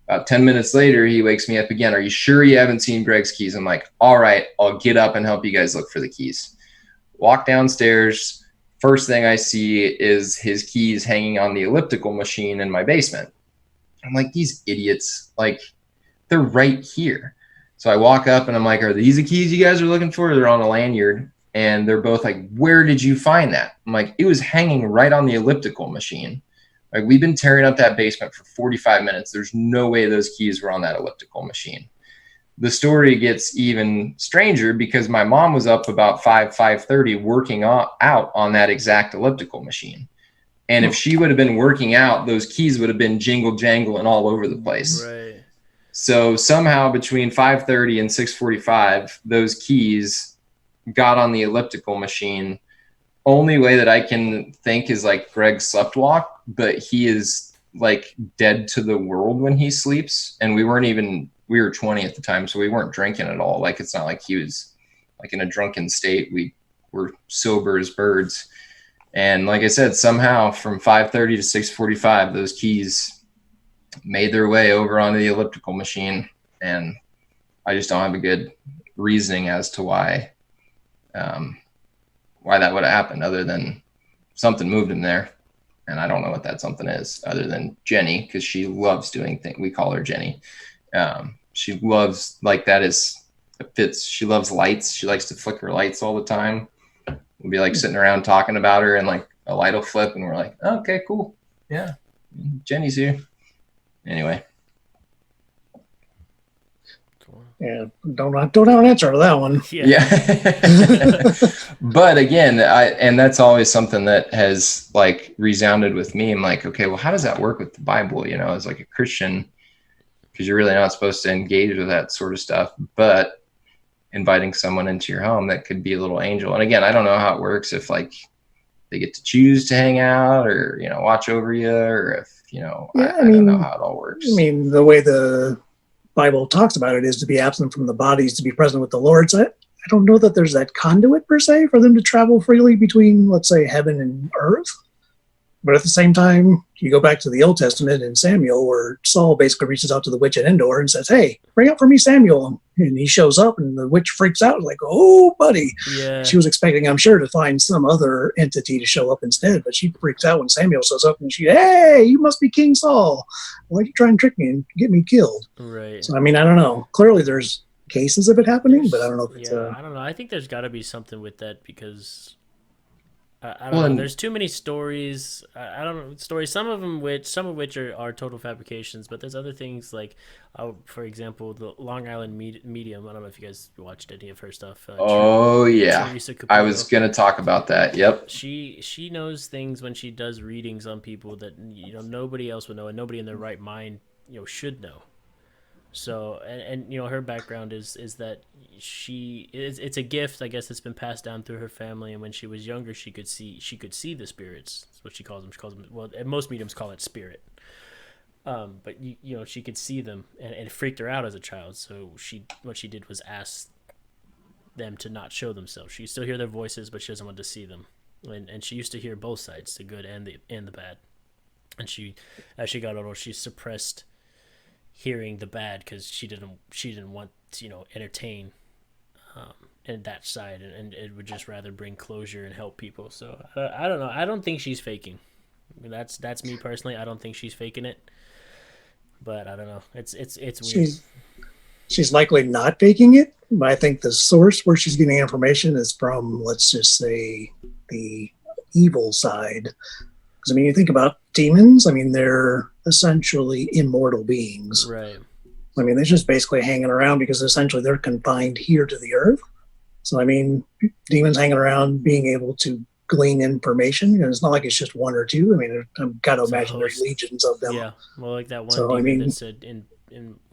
Speaker 1: About 10 minutes later, he wakes me up again. "Are you sure you haven't seen Greg's keys?" I'm like, "All right, I'll get up and help you guys look for the keys." Walk downstairs. First thing I see is his keys hanging on the elliptical machine in my basement. I'm like, these idiots, like, they're right here. So I walk up and I'm like, "Are these the keys you guys are looking for?" They're on a lanyard. And they're both like, "Where did you find that?" I'm like, "It was hanging right on the elliptical machine. Like, we've been tearing up that basement for 45 minutes. There's no way those keys were on that elliptical machine." The story gets even stranger because my mom was up about 5:30 working out on that exact elliptical machine. And if she would have been working out, those keys would have been jingle jangle and all over the place.
Speaker 2: Right.
Speaker 1: So somehow between 5:30 and 6:45, those keys got on the elliptical machine. Only way that I can think is like Greg slept walk, but he is like dead to the world when he sleeps. And we were 20 at the time, so we weren't drinking at all. Like, it's not like he was like in a drunken state. We were sober as birds. And like I said, somehow from 5:30 to 6:45, those keys made their way over onto the elliptical machine. And I just don't have a good reasoning as to why that would have happened, other than something moved in there. And I don't know what that something is, other than Jenny, because she loves doing things. We call her Jenny. She loves, like, that is, it fits. She loves lights. She likes to flicker lights all the time. We'll be like sitting around talking about her, and like a light will flip, and we're like, "Oh, okay, cool. Yeah, Jenny's here." Anyway.
Speaker 3: Yeah, don't have an answer to that one.
Speaker 1: Yeah. But again, and that's always something that has like resounded with me. I'm like, okay, well, how does that work with the Bible? You know, as like a Christian, because you're really not supposed to engage with that sort of stuff, but inviting someone into your home that could be a little angel. And again, I don't know how it works, if like they get to choose to hang out or, you know, watch over you, or if, you know, I don't know how it all works.
Speaker 3: I mean, the way the Bible talks about it is to be absent from the bodies, to be present with the Lord. So I don't know that there's that conduit per se for them to travel freely between, let's say, heaven and earth. But at the same time, you go back to the Old Testament in Samuel, where Saul basically reaches out to the witch at Endor and says, "Hey, bring out for me Samuel." And he shows up, and the witch freaks out, like, "Oh, buddy."
Speaker 2: Yeah.
Speaker 3: She was expecting, I'm sure, to find some other entity to show up instead, but she freaks out when Samuel shows up, and "Hey, you must be King Saul. Why don't you try and trick me and get me killed?"
Speaker 2: Right.
Speaker 3: So, I mean, I don't know. Clearly there's cases of it happening, but I don't know if it's
Speaker 2: I don't know. I think there's got to be something with that, because I don't know. There's too many stories. I don't know stories. Some of which are total fabrications, but there's other things like, for example, the Long Island Medium. I don't know if you guys watched any of her stuff.
Speaker 1: Yeah, I was gonna talk about that. Yep.
Speaker 2: She knows things when she does readings on people that, you know, nobody else would know, and nobody in their right mind, you know, should know. So, and you know, her background is that it's a gift, I guess, that's been passed down through her family. And when she was younger, she could see the spirits. That's what she calls them. She calls them, well, most mediums call it spirit. But you know, she could see them, and it freaked her out as a child. So what she did was ask them to not show themselves. She still hear their voices, but she doesn't want to see them. And she used to hear both sides, the good and the bad. And as she got older, she suppressed hearing the bad, because she didn't want to, you know, entertain that side, and it would just rather bring closure and help people. So I don't know. I don't think she's faking. That's me personally. I don't think she's faking it, but I don't know. It's weird.
Speaker 3: She's likely not faking it, but I think the source where she's getting information is from, let's just say, the evil side. Because I mean, you think about demons. I mean, they're essentially immortal beings.
Speaker 2: Right.
Speaker 3: I mean, they're just basically hanging around because essentially they're confined here to the earth. So I mean, demons hanging around, being able to glean information, and it's not like it's just one or two. I mean, I've got to imagine there's legions of them.
Speaker 2: Yeah, well, like that one demon that said in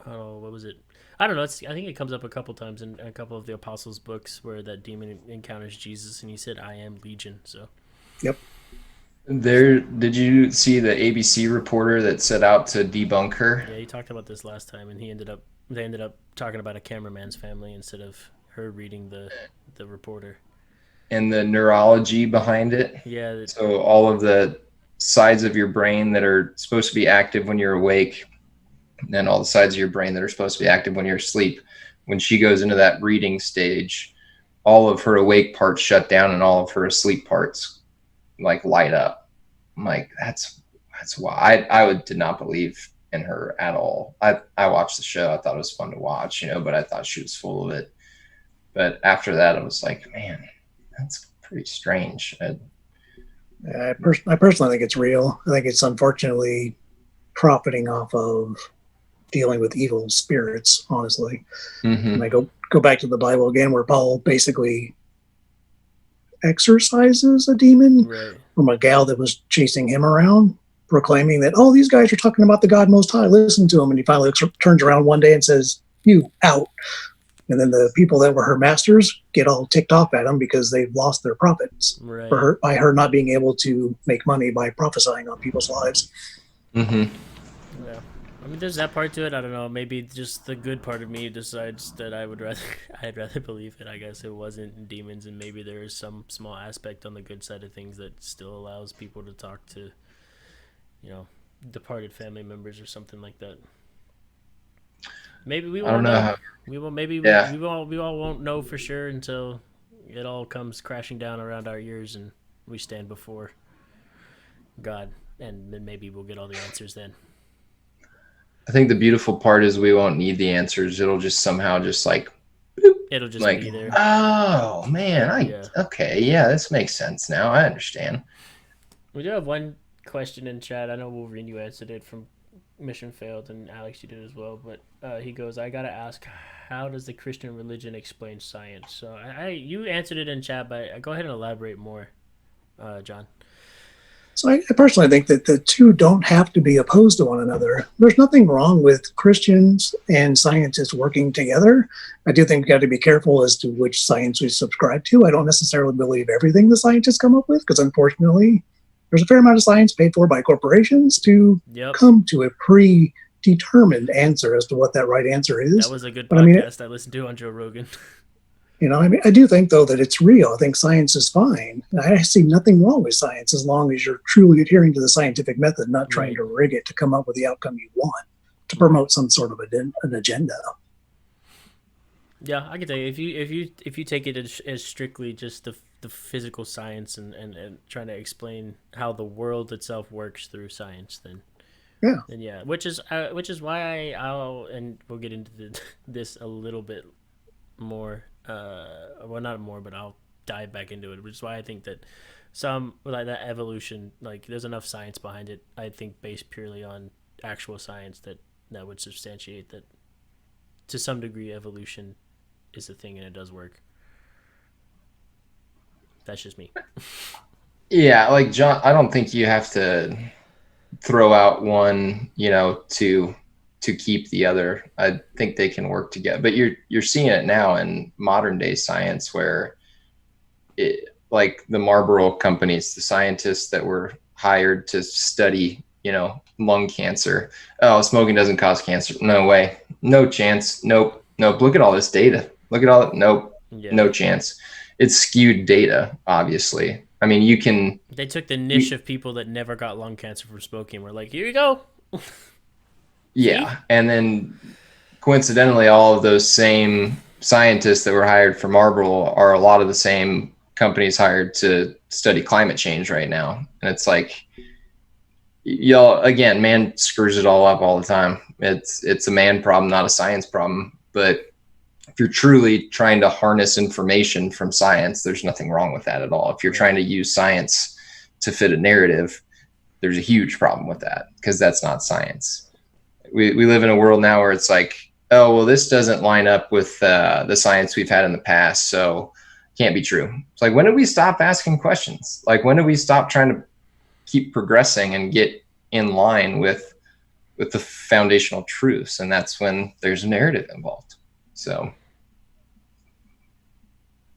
Speaker 2: oh, what was it? I don't know. I think it comes up a couple times in a couple of the apostles' books where that demon encounters Jesus, and he said, "I am Legion." So.
Speaker 3: Yep.
Speaker 1: Did you see the ABC reporter that set out to debunk her?
Speaker 2: Yeah, he talked about this last time, and they ended up talking about a cameraman's family instead of her reading the reporter.
Speaker 1: And the neurology behind it.
Speaker 2: Yeah.
Speaker 1: So all of the sides of your brain that are supposed to be active when you're awake, and then all the sides of your brain that are supposed to be active when you're asleep. When she goes into that reading stage, all of her awake parts shut down and all of her asleep parts like light up. I'm like, that's why I did not believe in her at all. I watched the show. I thought it was fun to watch, but I thought she was full of it. But after that, I was like, man, that's pretty strange.
Speaker 3: I personally think it's real. I think it's unfortunately profiting off of dealing with evil spirits, honestly.
Speaker 1: Mm-hmm.
Speaker 3: And I go back to the Bible again, where Paul basically exorcises a demon from a gal that was chasing him around, proclaiming that, oh, these guys are talking about the God Most High, listen to him. And he finally turns around one day and says, you out. And then the people that were her masters get all ticked off at him because they've lost their profits by her not being able to make money by prophesying on people's lives.
Speaker 1: Mm-hmm.
Speaker 2: Yeah. I mean, there's that part to it. I don't know. Maybe just the good part of me decides that I'd rather believe it. I guess it wasn't demons, and maybe there is some small aspect on the good side of things that still allows people to talk to, departed family members or something like that. Maybe we won't know. We all won't know for sure until it all comes crashing down around our ears and we stand before God, and then maybe we'll get all the answers then.
Speaker 1: I think the beautiful part is we won't need the answers. It'll just somehow just like, boop,
Speaker 2: it'll just be there.
Speaker 1: Oh man, okay, yeah, this makes sense now. I understand.
Speaker 2: We do have one question in chat. I know Wolverine, you answered it from Mission Failed, and Alex, you did as well. But he goes, I gotta ask, how does the Christian religion explain science? So you answered it in chat, but go ahead and elaborate more, John.
Speaker 3: So I personally think that the two don't have to be opposed to one another. There's nothing wrong with Christians and scientists working together. I do think we've got to be careful as to which science we subscribe to. I don't necessarily believe everything the scientists come up with, because unfortunately, there's a fair amount of science paid for by corporations to come to a predetermined answer as to what that right answer is.
Speaker 2: That was a good podcast I listened to on Joe Rogan.
Speaker 3: I do think, though, that it's real. I think science is fine. I see nothing wrong with science as long as you're truly adhering to the scientific method, not trying to rig it to come up with the outcome you want to promote some sort of an agenda.
Speaker 2: Yeah, I can tell you, if you take it as strictly just the physical science and trying to explain how the world itself works through science, then which is why I'll and we'll get into this a little bit more. Well, not more, but I'll dive back into it, which is why I think that some, like that evolution, like there's enough science behind it, I think, based purely on actual science that would substantiate that to some degree evolution is a thing and it does work. That's just me.
Speaker 1: Yeah, like John, I don't think you have to throw out one, to keep the other. I think they can work together. But you're seeing it now in modern day science where like the Marlboro companies, the scientists that were hired to study, lung cancer. Oh, smoking doesn't cause cancer. No way. No chance. Nope. Look at all this data. Look at all it. Nope. Yeah. No chance. It's skewed data, obviously. I mean,
Speaker 2: they took the niche of people that never got lung cancer from smoking. We're like, here you go.
Speaker 1: Yeah, and then coincidentally, all of those same scientists that were hired for Marble are a lot of the same companies hired to study climate change right now. And it's like, y'all, again, man screws it all up all the time. It's a man problem, not a science problem. But if you're truly trying to harness information from science, there's nothing wrong with that at all. If you're trying to use science to fit a narrative, there's a huge problem with that, because that's not science. We live in a world now where it's like, oh, well, this doesn't line up with the science we've had in the past, so it can't be true. It's like, when did we stop asking questions? Like, when did we stop trying to keep progressing and get in line with the foundational truths? And that's when there's a narrative involved. So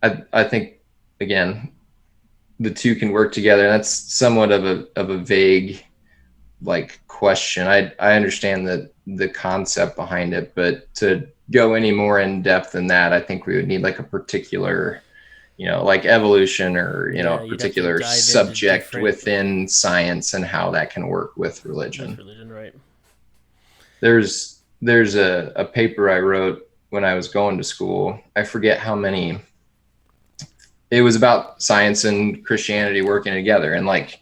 Speaker 1: I think, again, the two can work together. That's somewhat of a vague like question. I understand the concept behind it, but to go any more in depth than that, I think we would need like a particular, like evolution, or a particular subject within science and how that can work with religion.
Speaker 2: Right.
Speaker 1: There's a paper I wrote when I was going to school. I forget how many. It was about science and Christianity working together. And like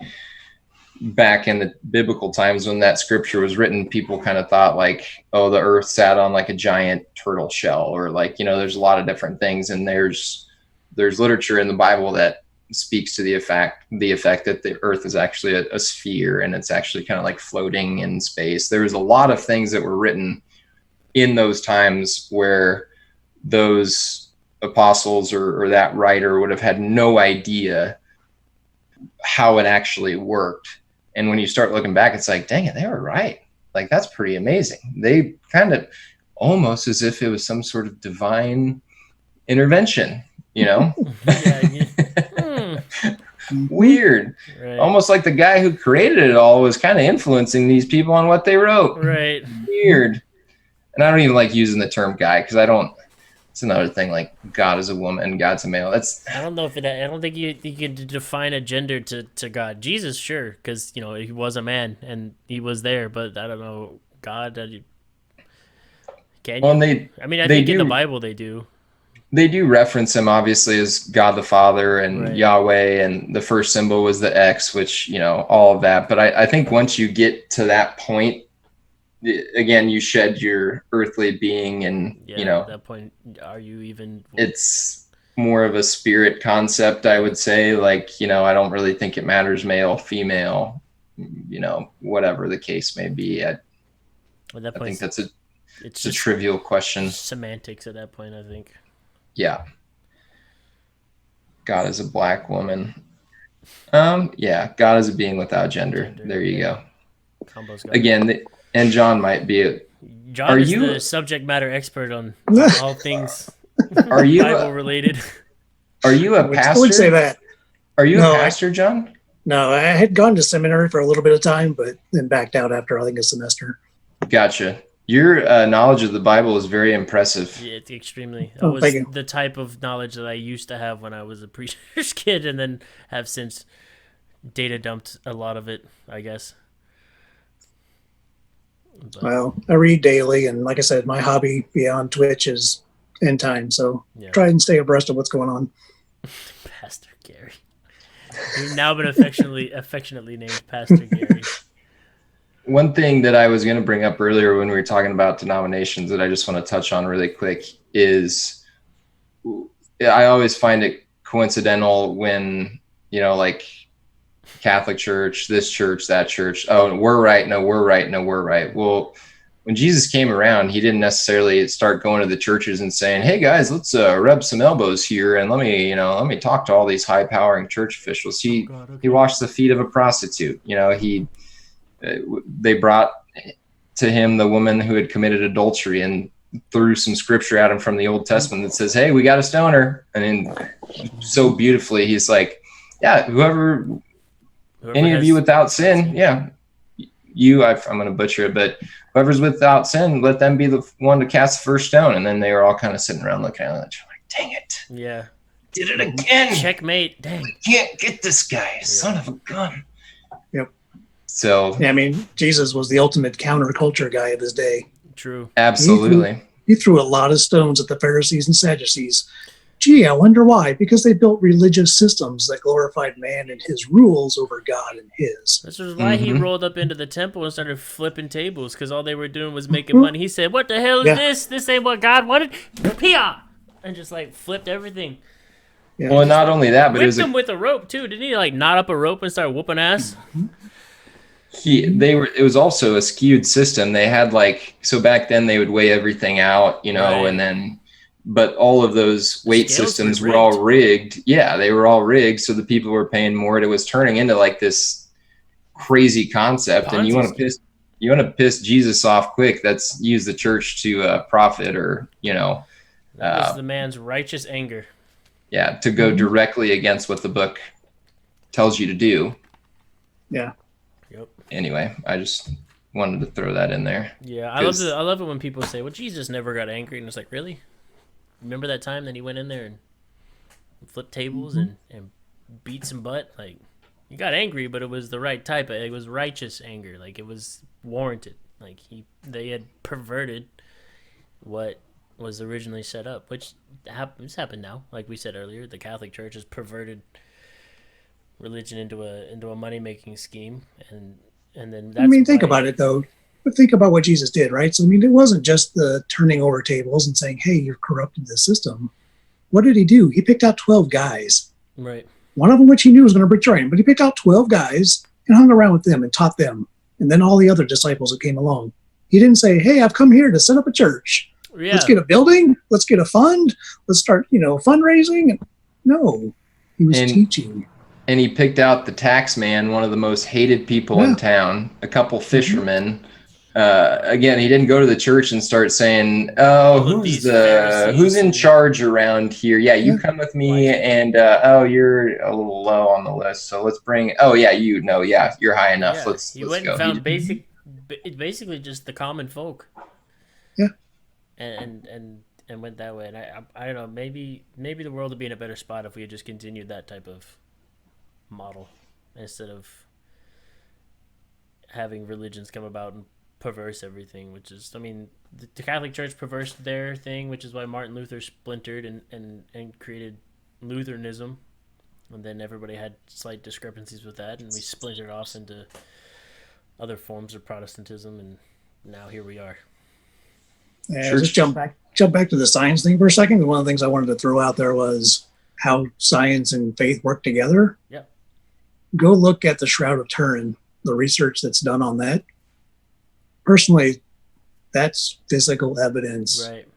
Speaker 1: back in the biblical times when that scripture was written, people kind of thought like, oh, the earth sat on like a giant turtle shell, or like, there's a lot of different things. And there's literature in the Bible that speaks to the effect that the earth is actually a sphere, and it's actually kind of like floating in space. There was a lot of things that were written in those times where those apostles or that writer would have had no idea how it actually worked. And when you start looking back, it's like, dang it, they were right. Like, that's pretty amazing. They kind of almost as if it was some sort of divine intervention, Weird. Right. Almost like the guy who created it all was kind of influencing these people on what they wrote.
Speaker 2: Right.
Speaker 1: Weird. And I don't even like using the term guy, because it's another thing, like God is a woman, God's a male.
Speaker 2: I don't think you can define a gender to God. Jesus, sure, because he was a man and he was there, but I don't know God. Can you? I think in the Bible they do.
Speaker 1: They do reference him obviously as God the Father and Yahweh, and the first symbol was the X, which all of that. But I think once you get to that point, again, you shed your earthly being, and
Speaker 2: at that point, are you even?
Speaker 1: It's more of a spirit concept, I would say. Like, I don't really think it matters male, female, whatever the case may be. I think that's a trivial question.
Speaker 2: Semantics at that point, I think.
Speaker 1: Yeah. God is a black woman. Yeah, God is a being without gender. There you go. Again. And John might be
Speaker 2: John is the subject matter expert on all things Bible related.
Speaker 1: Are you a pastor?
Speaker 3: I would say that.
Speaker 1: Are you a pastor, John?
Speaker 3: No, I had gone to seminary for a little bit of time, but then backed out after I think a semester.
Speaker 1: Gotcha. Your knowledge of the Bible is very impressive.
Speaker 2: Yeah, it's extremely. That was the type of knowledge that I used to have when I was a preacher's kid, and then have since data dumped a lot of it, I guess.
Speaker 3: Well, I read daily, and like I said, my hobby beyond Twitch is end time, so try and stay abreast of what's going on.
Speaker 2: Pastor Gary. You've now been affectionately named Pastor Gary.
Speaker 1: One thing that I was going to bring up earlier when we were talking about denominations that I just want to touch on really quick is I always find it coincidental when, like Catholic Church, this church, that church. Oh, we're right. No, we're right. No, we're right. Well, when Jesus came around, he didn't necessarily start going to the churches and saying, "Hey guys, let's rub some elbows here and let me talk to all these high-powering church officials." He washed the feet of a prostitute. They brought to him the woman who had committed adultery and threw some scripture at him from the Old Testament that says, "Hey, we got to stone her." And then so beautifully, he's like, "Yeah, whoever any of you without sin, I'm going to butcher it, but whoever's without sin, let them be the one to cast the first stone." And then they were all kind of sitting around looking at each other like, "Dang it.
Speaker 2: Yeah.
Speaker 1: Did it again.
Speaker 2: Checkmate. Dang.
Speaker 1: We can't get this guy. Son of a gun."
Speaker 3: Yep.
Speaker 1: So,
Speaker 3: yeah, Jesus was the ultimate counterculture guy of his day.
Speaker 2: True.
Speaker 1: Absolutely.
Speaker 3: He threw a lot of stones at the Pharisees and Sadducees. Gee, I wonder why. Because they built religious systems that glorified man and his rules over God and his.
Speaker 2: This is why he rolled up into the temple and started flipping tables, because all they were doing was making money. He said, "What the hell is this? This ain't what God wanted." Pia! And just like flipped everything.
Speaker 1: Yeah. Well, not only that, but it was
Speaker 2: him with a rope too. Didn't he like knot up a rope and start whooping ass?
Speaker 1: It was also a skewed system. They had so back then they would weigh everything out, right. And then, but all of those weight systems were all rigged. Yeah, they were all rigged, so the people were paying more. It was turning into this crazy concept, and you want to piss Jesus off quick. That's use the church to profit, or
Speaker 2: that was the man's righteous anger.
Speaker 1: Yeah, to go directly against what the book tells you to do.
Speaker 3: Yeah.
Speaker 2: Yep.
Speaker 1: Anyway, I just wanted to throw that in there.
Speaker 2: Yeah, I love it when people say, "Well, Jesus never got angry," and it's like, really? Remember that time that he went in there and flipped tables and beat some butt? Like, he got angry, but it was the right type. It was righteous anger. Like, it was warranted. Like, they had perverted what was originally set up, which has happened now. Like we said earlier, the Catholic Church has perverted religion into a money making scheme, and then that's
Speaker 3: think about it though. But think about what Jesus did, right? So it wasn't just the turning over tables and saying, "Hey, you've corrupted the system." What did he do? He picked out 12 guys,
Speaker 2: right?
Speaker 3: One of them which he knew was going to betray him, but he picked out 12 guys and hung around with them and taught them, and then all the other disciples that came along. He didn't say, "Hey, I've come here to set up a church. Yeah. Let's get a building. Let's get a fund. Let's start, fundraising." No, he was teaching.
Speaker 1: And he picked out the tax man, one of the most hated people in town, a couple fishermen. Again, he didn't go to the church and start saying, "Oh, who's in charge around here? Yeah, you come with me, and you're a little low on the list, so let's bring. Oh yeah, you're high enough.
Speaker 2: Yeah.
Speaker 1: Let's
Speaker 2: went
Speaker 1: go."
Speaker 2: And found basically just the common folk.
Speaker 3: Yeah.
Speaker 2: And went that way, and I don't know, maybe the world would be in a better spot if we had just continued that type of model instead of having religions come about and perverse everything, which is, the Catholic Church perversed their thing, which is why Martin Luther splintered and created Lutheranism, and then everybody had slight discrepancies with that, and we splintered off into other forms of Protestantism, and now here we are.
Speaker 3: Yeah, just jump back to the science thing for a second. One of the things I wanted to throw out there was how science and faith work together.
Speaker 2: Yeah.
Speaker 3: Go look at the Shroud of Turin, the research that's done on that. Personally, that's physical evidence.
Speaker 2: Right.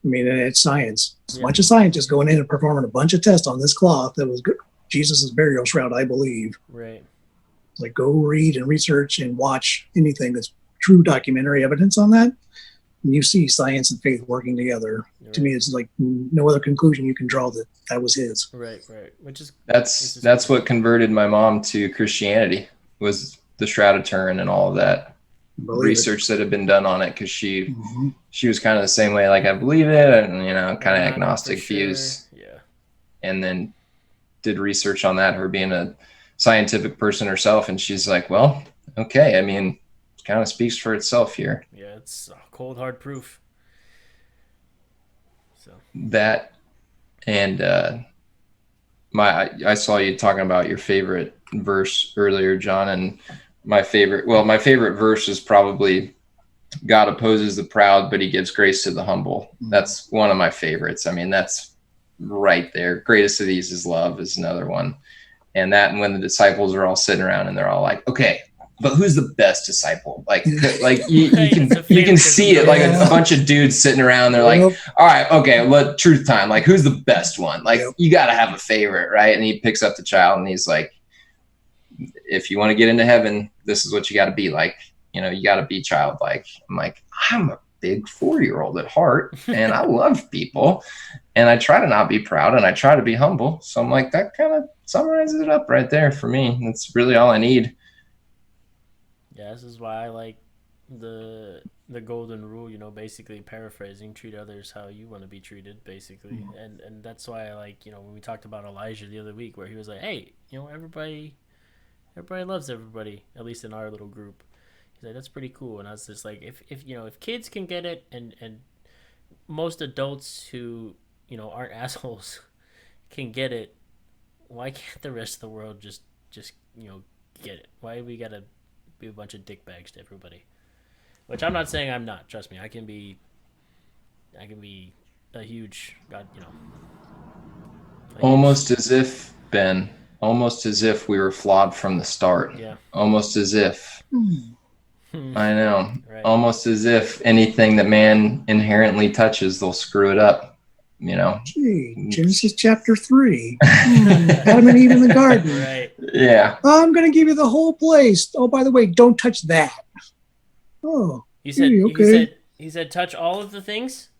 Speaker 3: It's science. It's a bunch of scientists going in and performing a bunch of tests on this cloth that was Jesus' burial shroud, I believe.
Speaker 2: Right.
Speaker 3: Like, go read and research and watch anything that's true documentary evidence on that, and you see science and faith working together. Right. To me, it's like no other conclusion you can draw that was his.
Speaker 2: Right. Which is
Speaker 1: that's what converted my mom to Christianity, was the Shroud of Turin and all of that research that had been done on it, because she was kind of the same way. Like, I believe it, and kind of agnostic views.
Speaker 2: Yeah.
Speaker 1: And then did research on that, her being a scientific person herself, and she's like, well, okay, kind of speaks for itself here.
Speaker 2: Yeah, it's cold hard proof. So
Speaker 1: that, and I saw you talking about your favorite verse earlier, John, and my favorite verse is probably, "God opposes the proud, but he gives grace to the humble." That's one of my favorites. That's right there. Greatest of these is love is another one. And when the disciples are all sitting around and they're all like, "Okay, but who's the best disciple?" Like you can see it, like a bunch of dudes sitting around. They're like, "All right, okay, truth time. Like, who's the best one? Like, you got to have a favorite, right?" And he picks up the child and he's like, "If you want to get into heaven, this is what you got to be like. You got to be childlike." I'm like, I'm a big 4-year-old at heart, and I love people, and I try to not be proud, and I try to be humble. So I'm like, that kind of summarizes it up right there for me. That's really all I need.
Speaker 2: Yeah, this is why I like the golden rule, basically paraphrasing, treat others how you want to be treated, basically. And that's why I like, when we talked about Elijah the other week, where he was like, "Hey, everybody loves everybody, at least in our little group." He's like, that's pretty cool. And I was just like, if kids can get it, and most adults who aren't assholes can get it, why can't the rest of the world just get it? Why do we gotta be a bunch of dickbags to everybody? Which I'm not saying I'm not. Trust me, I can be a huge God.
Speaker 1: Almost as if, Ben. Almost as if we were flawed from the start.
Speaker 2: Yeah.
Speaker 1: Almost as if. I know.
Speaker 2: Right.
Speaker 1: Almost as if anything that man inherently touches, they'll screw it up.
Speaker 3: Gee, Genesis chapter 3. Adam and Eve in the garden.
Speaker 2: Right.
Speaker 1: Yeah.
Speaker 3: I'm going to give you the whole place. Oh, by the way, don't touch that. Oh.
Speaker 2: He said,
Speaker 3: okay.
Speaker 2: He said, touch all of the things.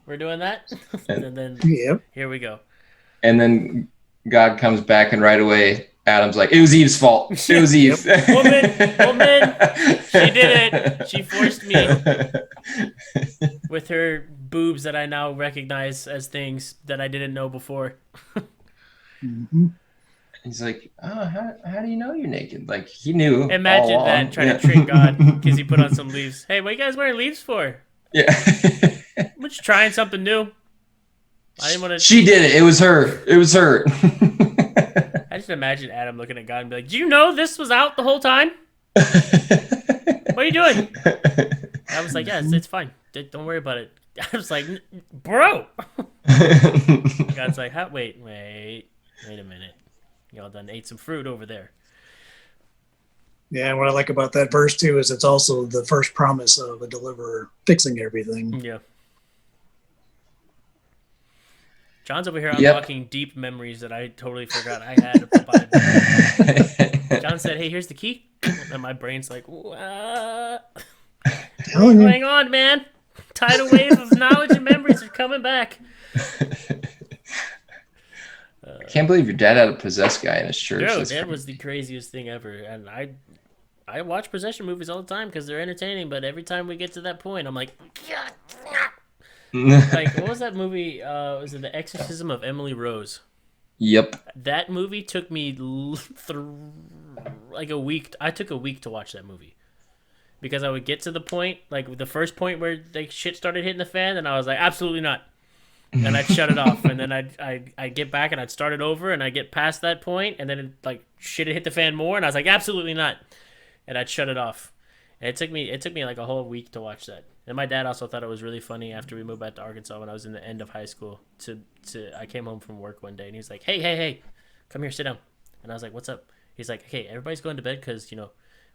Speaker 2: We're doing that. And then here we go.
Speaker 1: And then God comes back, and right away, Adam's like, it was Eve's fault. It was Eve.
Speaker 2: Woman, she did it. She forced me with her boobs that I now recognize as things that I didn't know before.
Speaker 3: Mm-hmm.
Speaker 1: He's like, oh, how do you know you're naked? Like, he knew.
Speaker 2: Imagine
Speaker 1: all
Speaker 2: that,
Speaker 1: along.
Speaker 2: trying to trick God because he put on some leaves. Hey, what are you guys wearing leaves for?
Speaker 1: Yeah.
Speaker 2: I'm just trying something new. I didn't want to.
Speaker 1: She did it. It was her.
Speaker 2: I just imagine Adam looking at God and be like, do you know this was out the whole time? What are you doing? I was like, yeah, it's fine. Don't worry about it. I was like, bro. God's like, wait a minute. Y'all done ate some fruit over there.
Speaker 3: Yeah, and what I like about that verse, too, is it's also the first promise of a deliverer fixing everything.
Speaker 2: Yeah. John's over here unlocking deep memories that I totally forgot I had of the Bible. John said, hey, here's the key. And my brain's like, what? What's going on, man? Tidal wave of knowledge and memories are coming back.
Speaker 1: I can't believe your dad had a possessed guy in his church.
Speaker 2: Dude, that was the craziest thing ever. And I watch possession movies all the time because they're entertaining, but every time we get to that point, I'm like, like, what was that movie? Was it The Exorcism of Emily Rose?
Speaker 1: Yep.
Speaker 2: That movie took me like a week. I took a week to watch that movie because I would get to the point, like the first point where like shit started hitting the fan, and I was like, absolutely not. And I'd shut it off, and then I'd get back and I'd start it over, and I'd get past that point, and then it, like shit had hit the fan more, and I was like, absolutely not, and I'd shut it off. And it took me like a whole week to watch that. And my dad also thought it was really funny after we moved back to Arkansas when I was in the end of high school. I came home from work one day, and he was like, hey, come here, sit down. And I was like, what's up? He's like, okay, everybody's going to bed because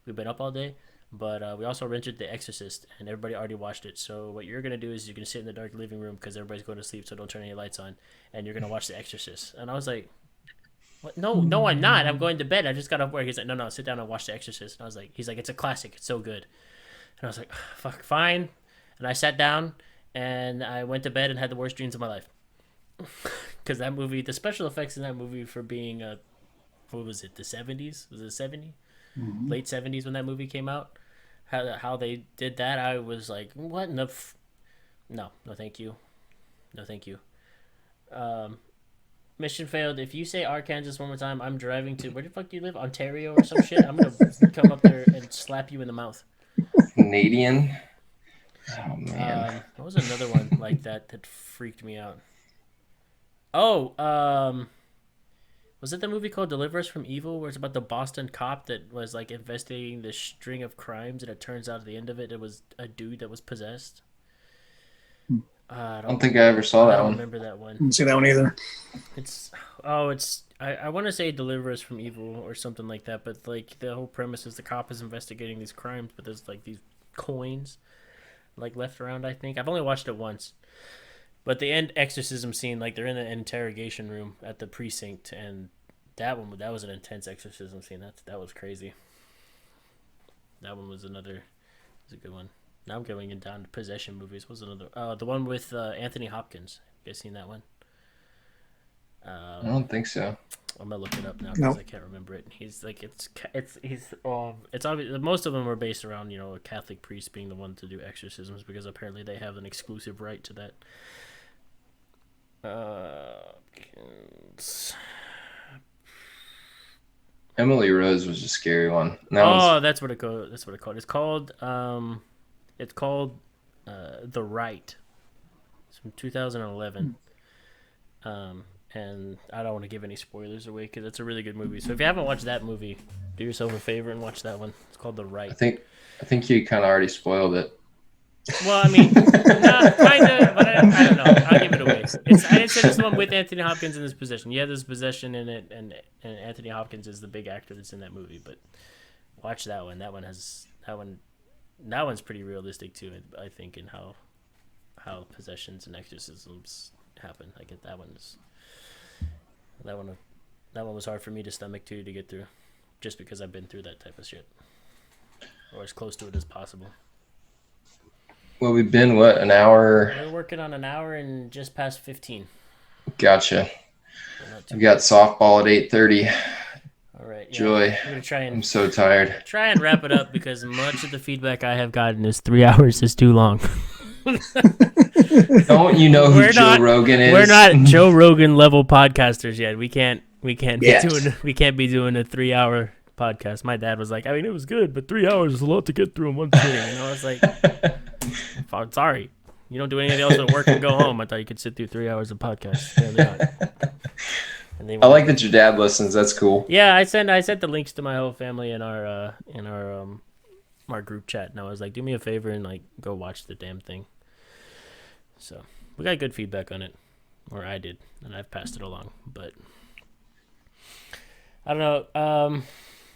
Speaker 2: we've been up all day. But we also rented The Exorcist, and everybody already watched it. So what you're going to do is you're going to sit in the dark living room because everybody's going to sleep, so don't turn any lights on. And you're going to watch The Exorcist. And I was like, what? No, I'm not. I'm going to bed. I just got off work. He's like, no, sit down and watch The Exorcist. And I was like, he's like, it's a classic. It's so good. And I was like, fuck, fine. And I sat down, and I went to bed and had the worst dreams of my life. Because that movie, the special effects in that movie for being, what was it, the 70s? Was it 70? Mm-hmm. Late 70s when that movie came out? How they did that, I was like, what in the No, thank you. No, thank you. Mission failed. If you say Arkansas one more time, I'm driving to, where the fuck do you live? Ontario or some shit? I'm going to come up there and slap you in the mouth.
Speaker 1: Canadian? Oh, man.
Speaker 2: What was another one like that freaked me out? Oh, was it the movie called Deliver Us from Evil, where it's about the Boston cop that was like investigating this string of crimes, and it turns out at the end of it, it was a dude that was possessed?
Speaker 1: I don't think I ever saw that one.
Speaker 2: I don't remember that one.
Speaker 3: Didn't see that one either.
Speaker 2: I want to say Deliver Us from Evil or something like that, but like the whole premise is the cop is investigating these crimes, but there's like these coins like left around, I think. I've only watched it once. But the end exorcism scene, like they're in the interrogation room at the precinct, and that was an intense exorcism scene. That was crazy. That one was a good one. Now I'm going down to possession movies. What was another? The one with Anthony Hopkins. You guys seen that one?
Speaker 1: I don't think so.
Speaker 2: I'm gonna look it up now because I can't remember it. He's like it's obvious. Most of them are based around a Catholic priest being the one to do exorcisms because apparently they have an exclusive right to that.
Speaker 1: Emily Rose was a scary one.
Speaker 2: That's what it called. That's what it called. It's called The Right. It's from 2011. And I don't want to give any spoilers away because it's a really good movie. So if you haven't watched that movie, do yourself a favor and watch that one. It's called The Right.
Speaker 1: I think you kind of already spoiled it.
Speaker 2: Well, I mean, kind of, but I don't know. I'll give it away. I didn't say this one with Anthony Hopkins in this position. Yeah, there's possession in it, and Anthony Hopkins is the big actor that's in that movie. But watch that one. That one's pretty realistic too. I think in how possessions and exorcisms happen. I get that one was hard for me to stomach too, to get through, just because I've been through that type of shit, or as close to it as possible.
Speaker 1: Well, we've been, an hour?
Speaker 2: We're working on an hour and just past 15.
Speaker 1: Gotcha. We got softball at 8:30.
Speaker 2: All right. Yeah,
Speaker 1: Joy. I'm so tired.
Speaker 2: Try and wrap it up because much of the feedback I have gotten is 3 hours is too long.
Speaker 1: Don't you know who Joe Rogan is?
Speaker 2: We're not Joe Rogan level podcasters yet. We can't be doing a 3-hour podcast. My dad was like, I mean, it was good, but 3 hours is a lot to get through in one sitting. And I was like, I'm sorry. You don't do anything else at work and go home. I thought you could sit through 3 hours of podcast.
Speaker 1: I like that your dad listens. That's cool.
Speaker 2: Yeah, I sent the links to my whole family in our group chat, and I was like, do me a favor and like go watch the damn thing. So we got good feedback on it, or I did, and I've passed it along. But I don't know.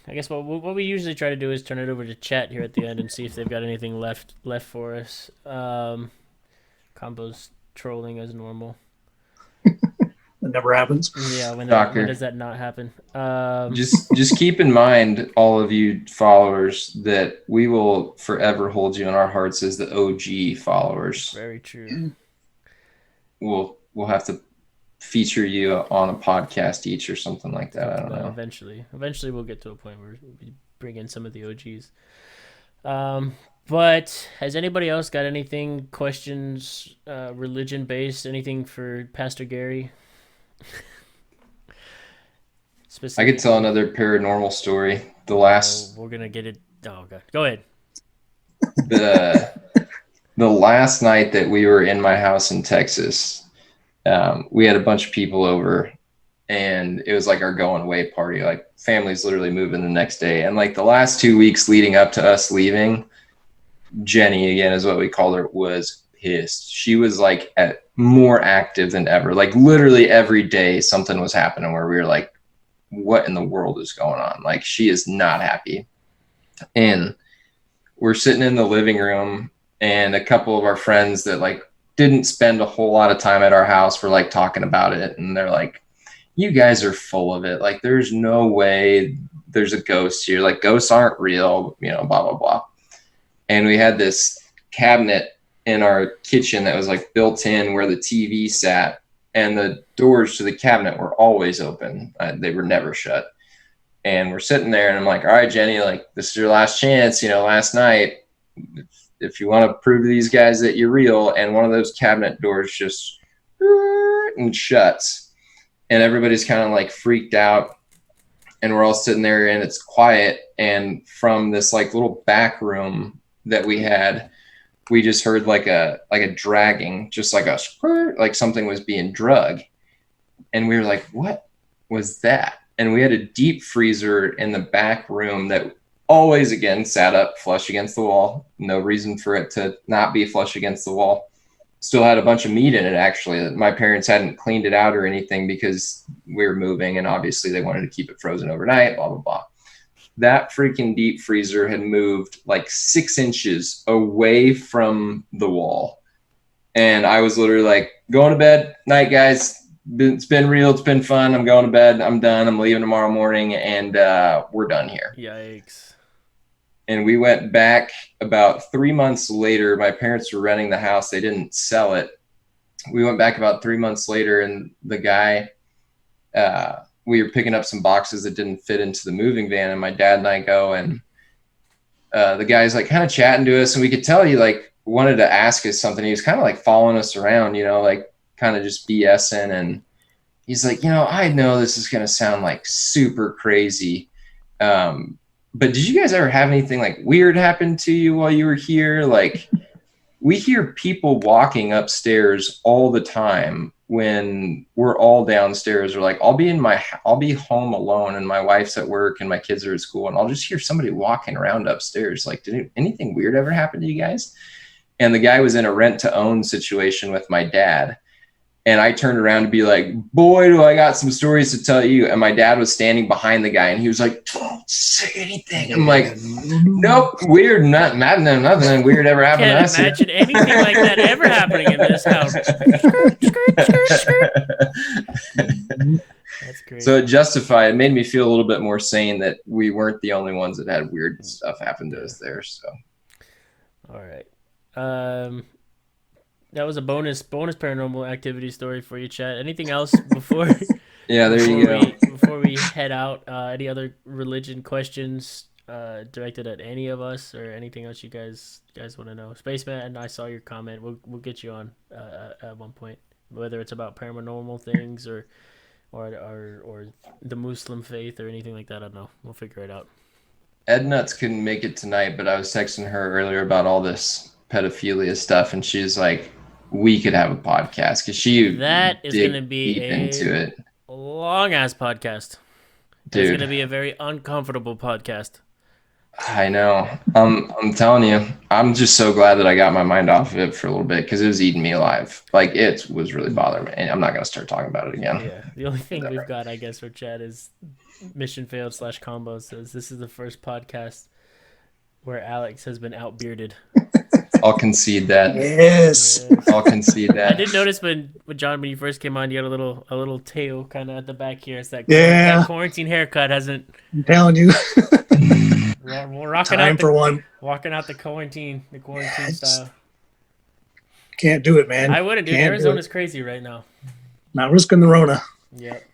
Speaker 2: I guess what we usually try to do is turn it over to chat here at the end and see if they've got anything left for us. Combo's trolling as normal.
Speaker 3: It never happens.
Speaker 2: Yeah, when does that not happen?
Speaker 1: Just keep in mind, all of you followers, that we will forever hold you in our hearts as the OG followers.
Speaker 2: Very true.
Speaker 1: We'll have to feature you on a podcast each or something like that. I don't know.
Speaker 2: Eventually we'll get to a point where we bring in some of the OGs. But has anybody else got anything, questions, religion based, anything for Pastor Gary?
Speaker 1: I could tell another paranormal story.
Speaker 2: We're gonna get it. Oh god, go ahead.
Speaker 1: The last night that we were in my house in Texas, we had a bunch of people over, and it was like our going away party. Like, families literally moving the next day, and like the last 2 weeks leading up to us leaving, Jenny, again is what we called her, was pissed. She was like more active than ever. Like literally every day something was happening where we were like, what in the world is going on? Like, she is not happy. And we're sitting in the living room, and a couple of our friends that like didn't spend a whole lot of time at our house were like talking about it, and they're like, you guys are full of it. Like, there's no way there's a ghost here. Like, ghosts aren't real, blah, blah, blah. And we had this cabinet in our kitchen that was like built in where the TV sat, and the doors to the cabinet were always open. They were never shut. And we're sitting there, and I'm like, all right, Jenny, like, this is your last chance, last night, if you want to prove to these guys that you're real. And one of those cabinet doors just and shuts, and everybody's kind of like freaked out, and we're all sitting there, and it's quiet. And from this like little back room that we had, we just heard like a dragging, just like a squirt, like something was being drug. And we were like, what was that? And we had a deep freezer in the back room that always, again, sat up flush against the wall. No reason for it to not be flush against the wall. Still had a bunch of meat in it, actually. My parents hadn't cleaned it out or anything because we were moving, and obviously they wanted to keep it frozen overnight, blah, blah, blah. That freaking deep freezer had moved like 6 inches away from the wall. And I was literally like, going to bed. Night, guys. It's been real. It's been fun. I'm going to bed. I'm done. I'm leaving tomorrow morning, and we're done here.
Speaker 2: Yikes.
Speaker 1: And we went back about 3 months later. My parents were renting the house. They didn't sell it. We went back about 3 months later, and the guy, we were picking up some boxes that didn't fit into the moving van, and my dad and I go, and the guy's like kind of chatting to us, and we could tell he like wanted to ask us something. He was kind of like following us around, like kind of just BSing. And he's like, I know this is going to sound like super crazy, But did you guys ever have anything like weird happen to you while you were here? Like, we hear people walking upstairs all the time when we're all downstairs, or like I'll be home alone and my wife's at work and my kids are at school, and I'll just hear somebody walking around upstairs. Like, did anything weird ever happen to you guys? And the guy was in a rent to own situation with my dad. And I turned around to be like, boy, do I got some stories to tell you. And my dad was standing behind the guy and he was like, don't say anything. I'm like, nope, weird, nothing weird ever happened to us.
Speaker 2: Can't imagine anything like that ever happening in this house. That's great.
Speaker 1: So it made me feel a little bit more sane that we weren't the only ones that had weird stuff happen to us there. So,
Speaker 2: all right. That was a bonus paranormal activity story for you, chat. Anything else before?
Speaker 1: Yeah, there you go.
Speaker 2: Before we head out, any other religion questions directed at any of us, or anything else you guys want to know? Spaceman, I saw your comment. We'll get you on at one point, whether it's about paranormal things or the Muslim faith or anything like that. I don't know. We'll figure it out.
Speaker 1: Ed Nuts couldn't make it tonight, but I was texting her earlier about all this pedophilia stuff, and she's like, we could have a podcast, because
Speaker 2: that is going to be
Speaker 1: into it.
Speaker 2: Long ass podcast. Dude, it's going to be a very uncomfortable podcast.
Speaker 1: I know. I'm telling you, I'm just so glad that I got my mind off of it for a little bit, because it was eating me alive. Like, it was really bothering me, and I'm not going to start talking about it again.
Speaker 2: Yeah. The only thing we've got, I guess, for chat is Mission Failed / Combo says this is the first podcast where Alex has been outbearded.
Speaker 1: I'll concede that.
Speaker 3: Yes.
Speaker 1: I'll concede that.
Speaker 2: I did notice when John, when you first came on, you had a little tail kind of at the back here. It's that quarantine haircut hasn't.
Speaker 3: I'm telling you.
Speaker 2: We're rocking
Speaker 3: Time for one.
Speaker 2: Walking out the quarantine style.
Speaker 3: Can't do it, man.
Speaker 2: I wouldn't, dude. Arizona's crazy right now.
Speaker 3: Not risking the Rona.
Speaker 2: Yep.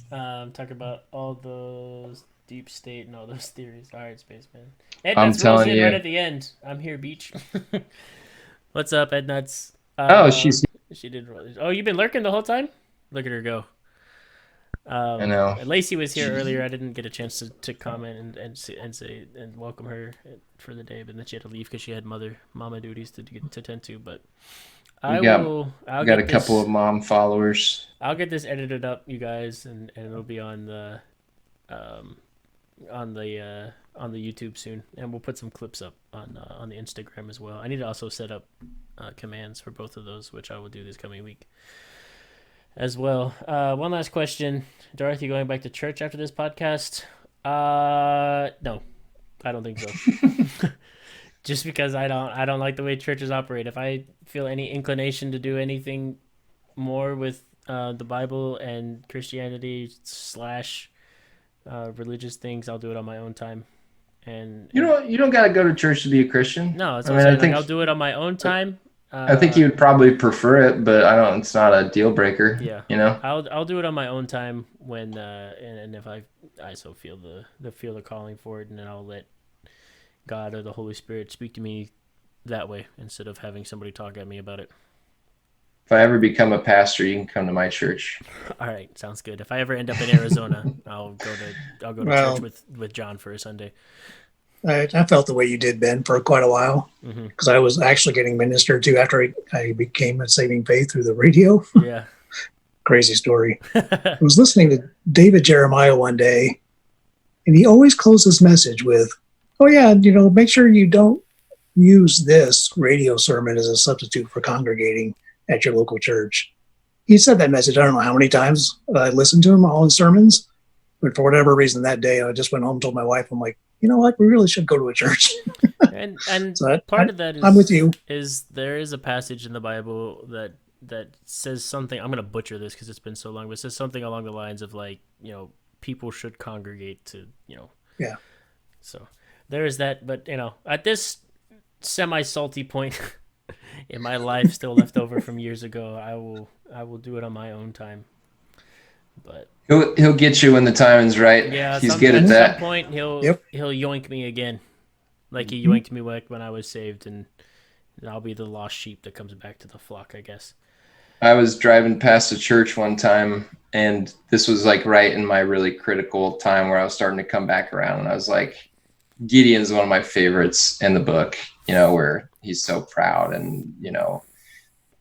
Speaker 2: Talk about all those deep state and all those theories. All right, Spaceman. Ed Nuts rolls in right at the end. I'm here, Beach. What's up, Ed Nuts? She did roll. Oh, you've been lurking the whole time? Look at her go.
Speaker 1: I know.
Speaker 2: Lacey was here earlier. I didn't get a chance to comment and say and welcome her for the day, but then she had to leave because she had mama duties to tend to. But I'll got
Speaker 1: a couple of mom followers.
Speaker 2: I'll get this edited up, you guys, and it'll be on the YouTube soon, and we'll put some clips up on the Instagram as well. I need to also set up commands for both of those, which I will do this coming week as well. One last question. Dorothy, going back to church after this podcast? No, I don't think so. Just because I don't like the way churches operate. If I feel any inclination to do anything more with the Bible and Christianity / religious things, I'll do it on my own time. And
Speaker 1: you don't got to go to church to be a Christian.
Speaker 2: No, that's what I'm saying. I'll do it on my own time.
Speaker 1: I think you would probably prefer it, but it's not a deal breaker.
Speaker 2: Yeah, I'll do it on my own time when and if I so feel the calling for it, and then I'll let God or the Holy Spirit speak to me that way instead of having somebody talk at me about it.
Speaker 1: If I ever become a pastor, you can come to my church. All
Speaker 2: right, sounds good. If I ever end up in Arizona, I'll go to church with John for a Sunday.
Speaker 3: I felt the way you did, Ben, for quite a while, because I was actually getting ministered to after I became a saving faith through the radio.
Speaker 2: Yeah.
Speaker 3: Crazy story. I was listening to David Jeremiah one day, and he always closed his message with, oh yeah, make sure you don't use this radio sermon as a substitute for congregating at your local church. He said that message, I don't know how many times I listened to him, all his sermons, but for whatever reason that day, I just went home and told my wife, I'm like, you know what, we really should go to a church.
Speaker 2: and so part of that is,
Speaker 3: I'm with you.
Speaker 2: Is there is a passage in the Bible that says something, I'm going to butcher this because it's been so long, but it says something along the lines of like, people should congregate to,
Speaker 3: Yeah.
Speaker 2: So there is that, but at this semi-salty point in my life still left over from years ago, I will do it on my own time. But
Speaker 1: he'll get you when the timing's right.
Speaker 2: Yeah,
Speaker 1: he's good at that.
Speaker 2: At some point he'll yoink me again, like he yoinked me when I was saved, and I'll be the lost sheep that comes back to the flock, I guess.
Speaker 1: I was driving past a church one time, and this was like right in my really critical time where I was starting to come back around. And I was like, Gideon's one of my favorites in the book, where he's so proud and,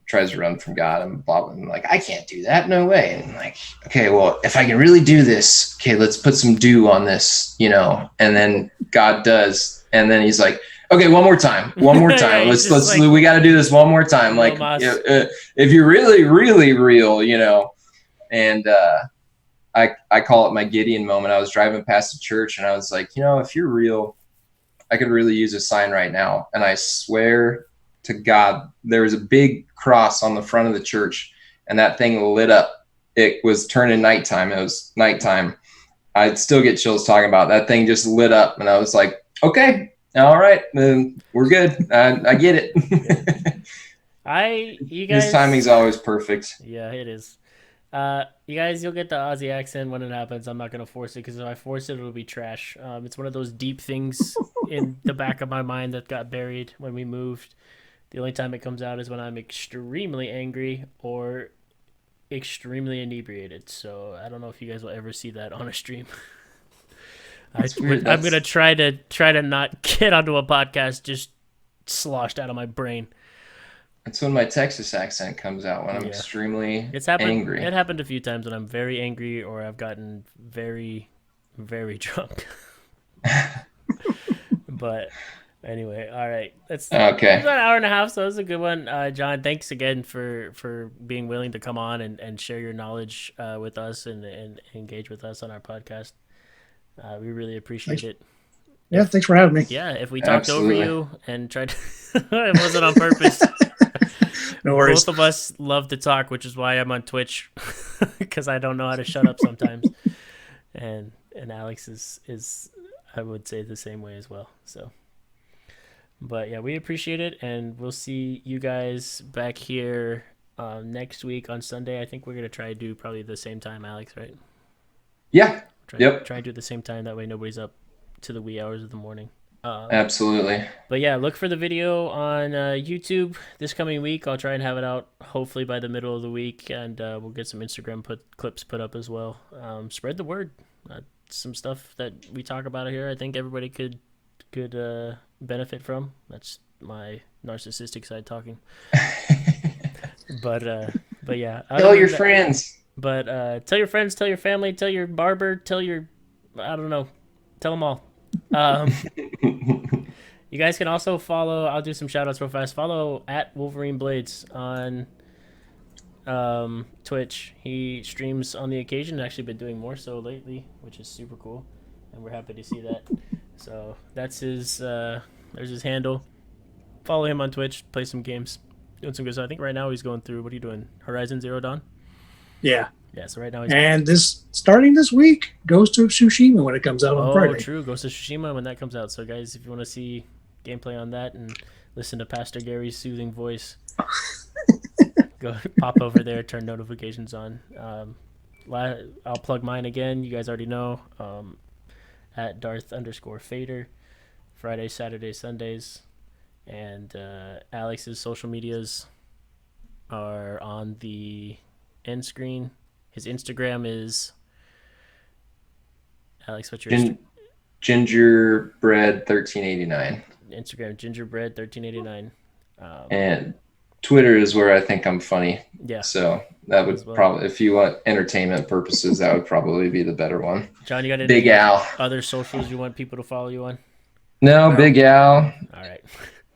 Speaker 1: tries to run from God and blah, blah. And like, I can't do that. No way. And like, okay, well, if I can really do this, okay, let's put some dew on this, and then God does. And then he's like, okay, one more time.
Speaker 2: Yeah,
Speaker 1: let's like, we got to do this one more time. Like, if you're really, really real, and, I call it my Gideon moment. I was driving past the church and I was like, if you're real, I could really use a sign right now. And I swear to God, there was a big cross on the front of the church and that thing lit up. It was turning nighttime. It was nighttime. I'd still get chills talking about it. That thing just lit up. And I was like, okay, all right, then we're good. I get it.
Speaker 2: You guys,
Speaker 1: his timing's always perfect.
Speaker 2: Yeah, it is. You guys, you'll get the Aussie accent when it happens. I'm not going to force it because if I force it, it'll be trash. It's one of those deep things in the back of my mind that got buried when we moved. The only time it comes out is when I'm extremely angry or extremely inebriated. So I don't know if you guys will ever see that on a stream. I'm going to try to not get onto a podcast just sloshed out of my brain.
Speaker 1: It's when my Texas accent comes out when I'm extremely angry.
Speaker 2: It happened a few times when I'm very angry or I've gotten very, very drunk. But anyway, all right. It's about an hour and a half, so it was a good one. John, thanks again for being willing to come on and share your knowledge with us and engage with us on our podcast. We really appreciate it.
Speaker 3: Yeah, thanks for having me.
Speaker 2: Yeah, if we talked over you and tried to... It wasn't on purpose.
Speaker 3: No worries.
Speaker 2: Both of us love to talk, which is why I'm on Twitch, because I don't know how to shut up sometimes. And Alex is I would say the same way as well. So, but yeah, we appreciate it, and we'll see you guys back here next week on Sunday. I think we're gonna try to do probably the same time, Alex, right?
Speaker 1: Yeah.
Speaker 2: Try to do it the same time. That way, nobody's up to the wee hours of the morning.
Speaker 1: Absolutely.
Speaker 2: But yeah, look for the video on YouTube this coming week. I'll try and have it out hopefully by the middle of the week, and we'll get some Instagram clips put up as well. Spread the word. Some stuff that we talk about here, I think everybody could benefit from. That's my narcissistic side talking. But yeah.
Speaker 1: Tell your friends.
Speaker 2: But tell your friends, tell your family, tell your barber, tell them all. You guys can also follow, I'll do some shout outs real fast. Follow at WolverineBladez on Twitch. He streams on the occasion, actually been doing more so lately, which is super cool, and we're happy to see that. So that's his there's his handle. Follow him on Twitch, play some games, doing some good stuff. I think right now he's going through, what are you doing, Horizon Zero Dawn?
Speaker 3: Yeah,
Speaker 2: so right now
Speaker 3: starting this week, Ghost of Tsushima when it comes out on Friday.
Speaker 2: Oh, true, Ghost of Tsushima when that comes out. So guys, if you want to see gameplay on that and listen to Pastor Gary's soothing voice, go pop over there, turn notifications on. I'll plug mine again. You guys already know, at Darth_Fader, Fridays, Saturdays, Sundays, and Alex's social medias are on the end screen. His Instagram is Alex. What's your
Speaker 1: Gingerbread 1389?
Speaker 2: Instagram Gingerbread 1389.
Speaker 1: And Twitter is where I think I'm funny.
Speaker 2: Yeah.
Speaker 1: So that would probably, if you want entertainment purposes, that would probably be the better one.
Speaker 2: John, you got any
Speaker 1: Big Al
Speaker 2: other socials you want people to follow you on?
Speaker 1: No, Big Al.
Speaker 2: All right.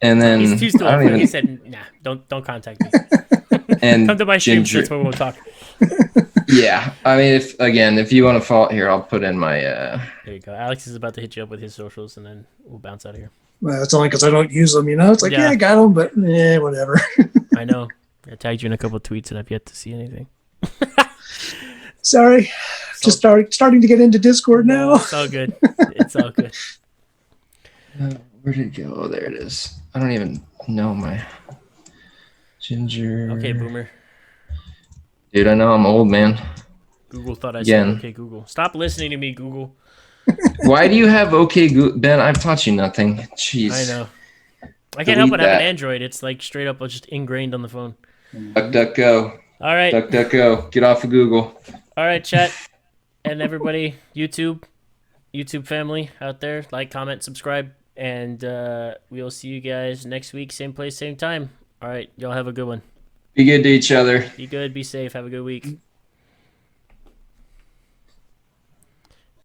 Speaker 1: And then
Speaker 2: he's too old. He said, "Nah, don't contact me."
Speaker 1: And
Speaker 2: come to my stream. That's where we'll talk.
Speaker 1: Yeah, I mean, if you want to follow here, I'll put in my.
Speaker 2: There you go. Alex is about to hit you up with his socials, and then we'll bounce out of here.
Speaker 3: Well, it's only because I don't use them. It's like, I got them, but whatever.
Speaker 2: I know. I tagged you in a couple of tweets, and I've yet to see anything.
Speaker 3: Sorry, just starting to get into Discord now.
Speaker 2: It's all good. It's all good.
Speaker 1: Where did it go? Oh, there it is. I don't even know my Ginger.
Speaker 2: Okay, Boomer.
Speaker 1: Dude, I know I'm old, man.
Speaker 2: Google thought I said okay, Google. Stop listening to me, Google.
Speaker 1: Why do you have okay, Google? Ben, I've taught you nothing. Jeez.
Speaker 2: I know. I can't help but have an Android. It's like straight up just ingrained on the phone.
Speaker 1: DuckDuckGo.
Speaker 2: All right.
Speaker 1: DuckDuckGo. Get off of Google.
Speaker 2: All right, chat. And everybody, YouTube family out there, like, comment, subscribe, and we'll see you guys next week, same place, same time. All right, y'all have a good one.
Speaker 1: Be good to each other.
Speaker 2: Be good, be safe, have a good week.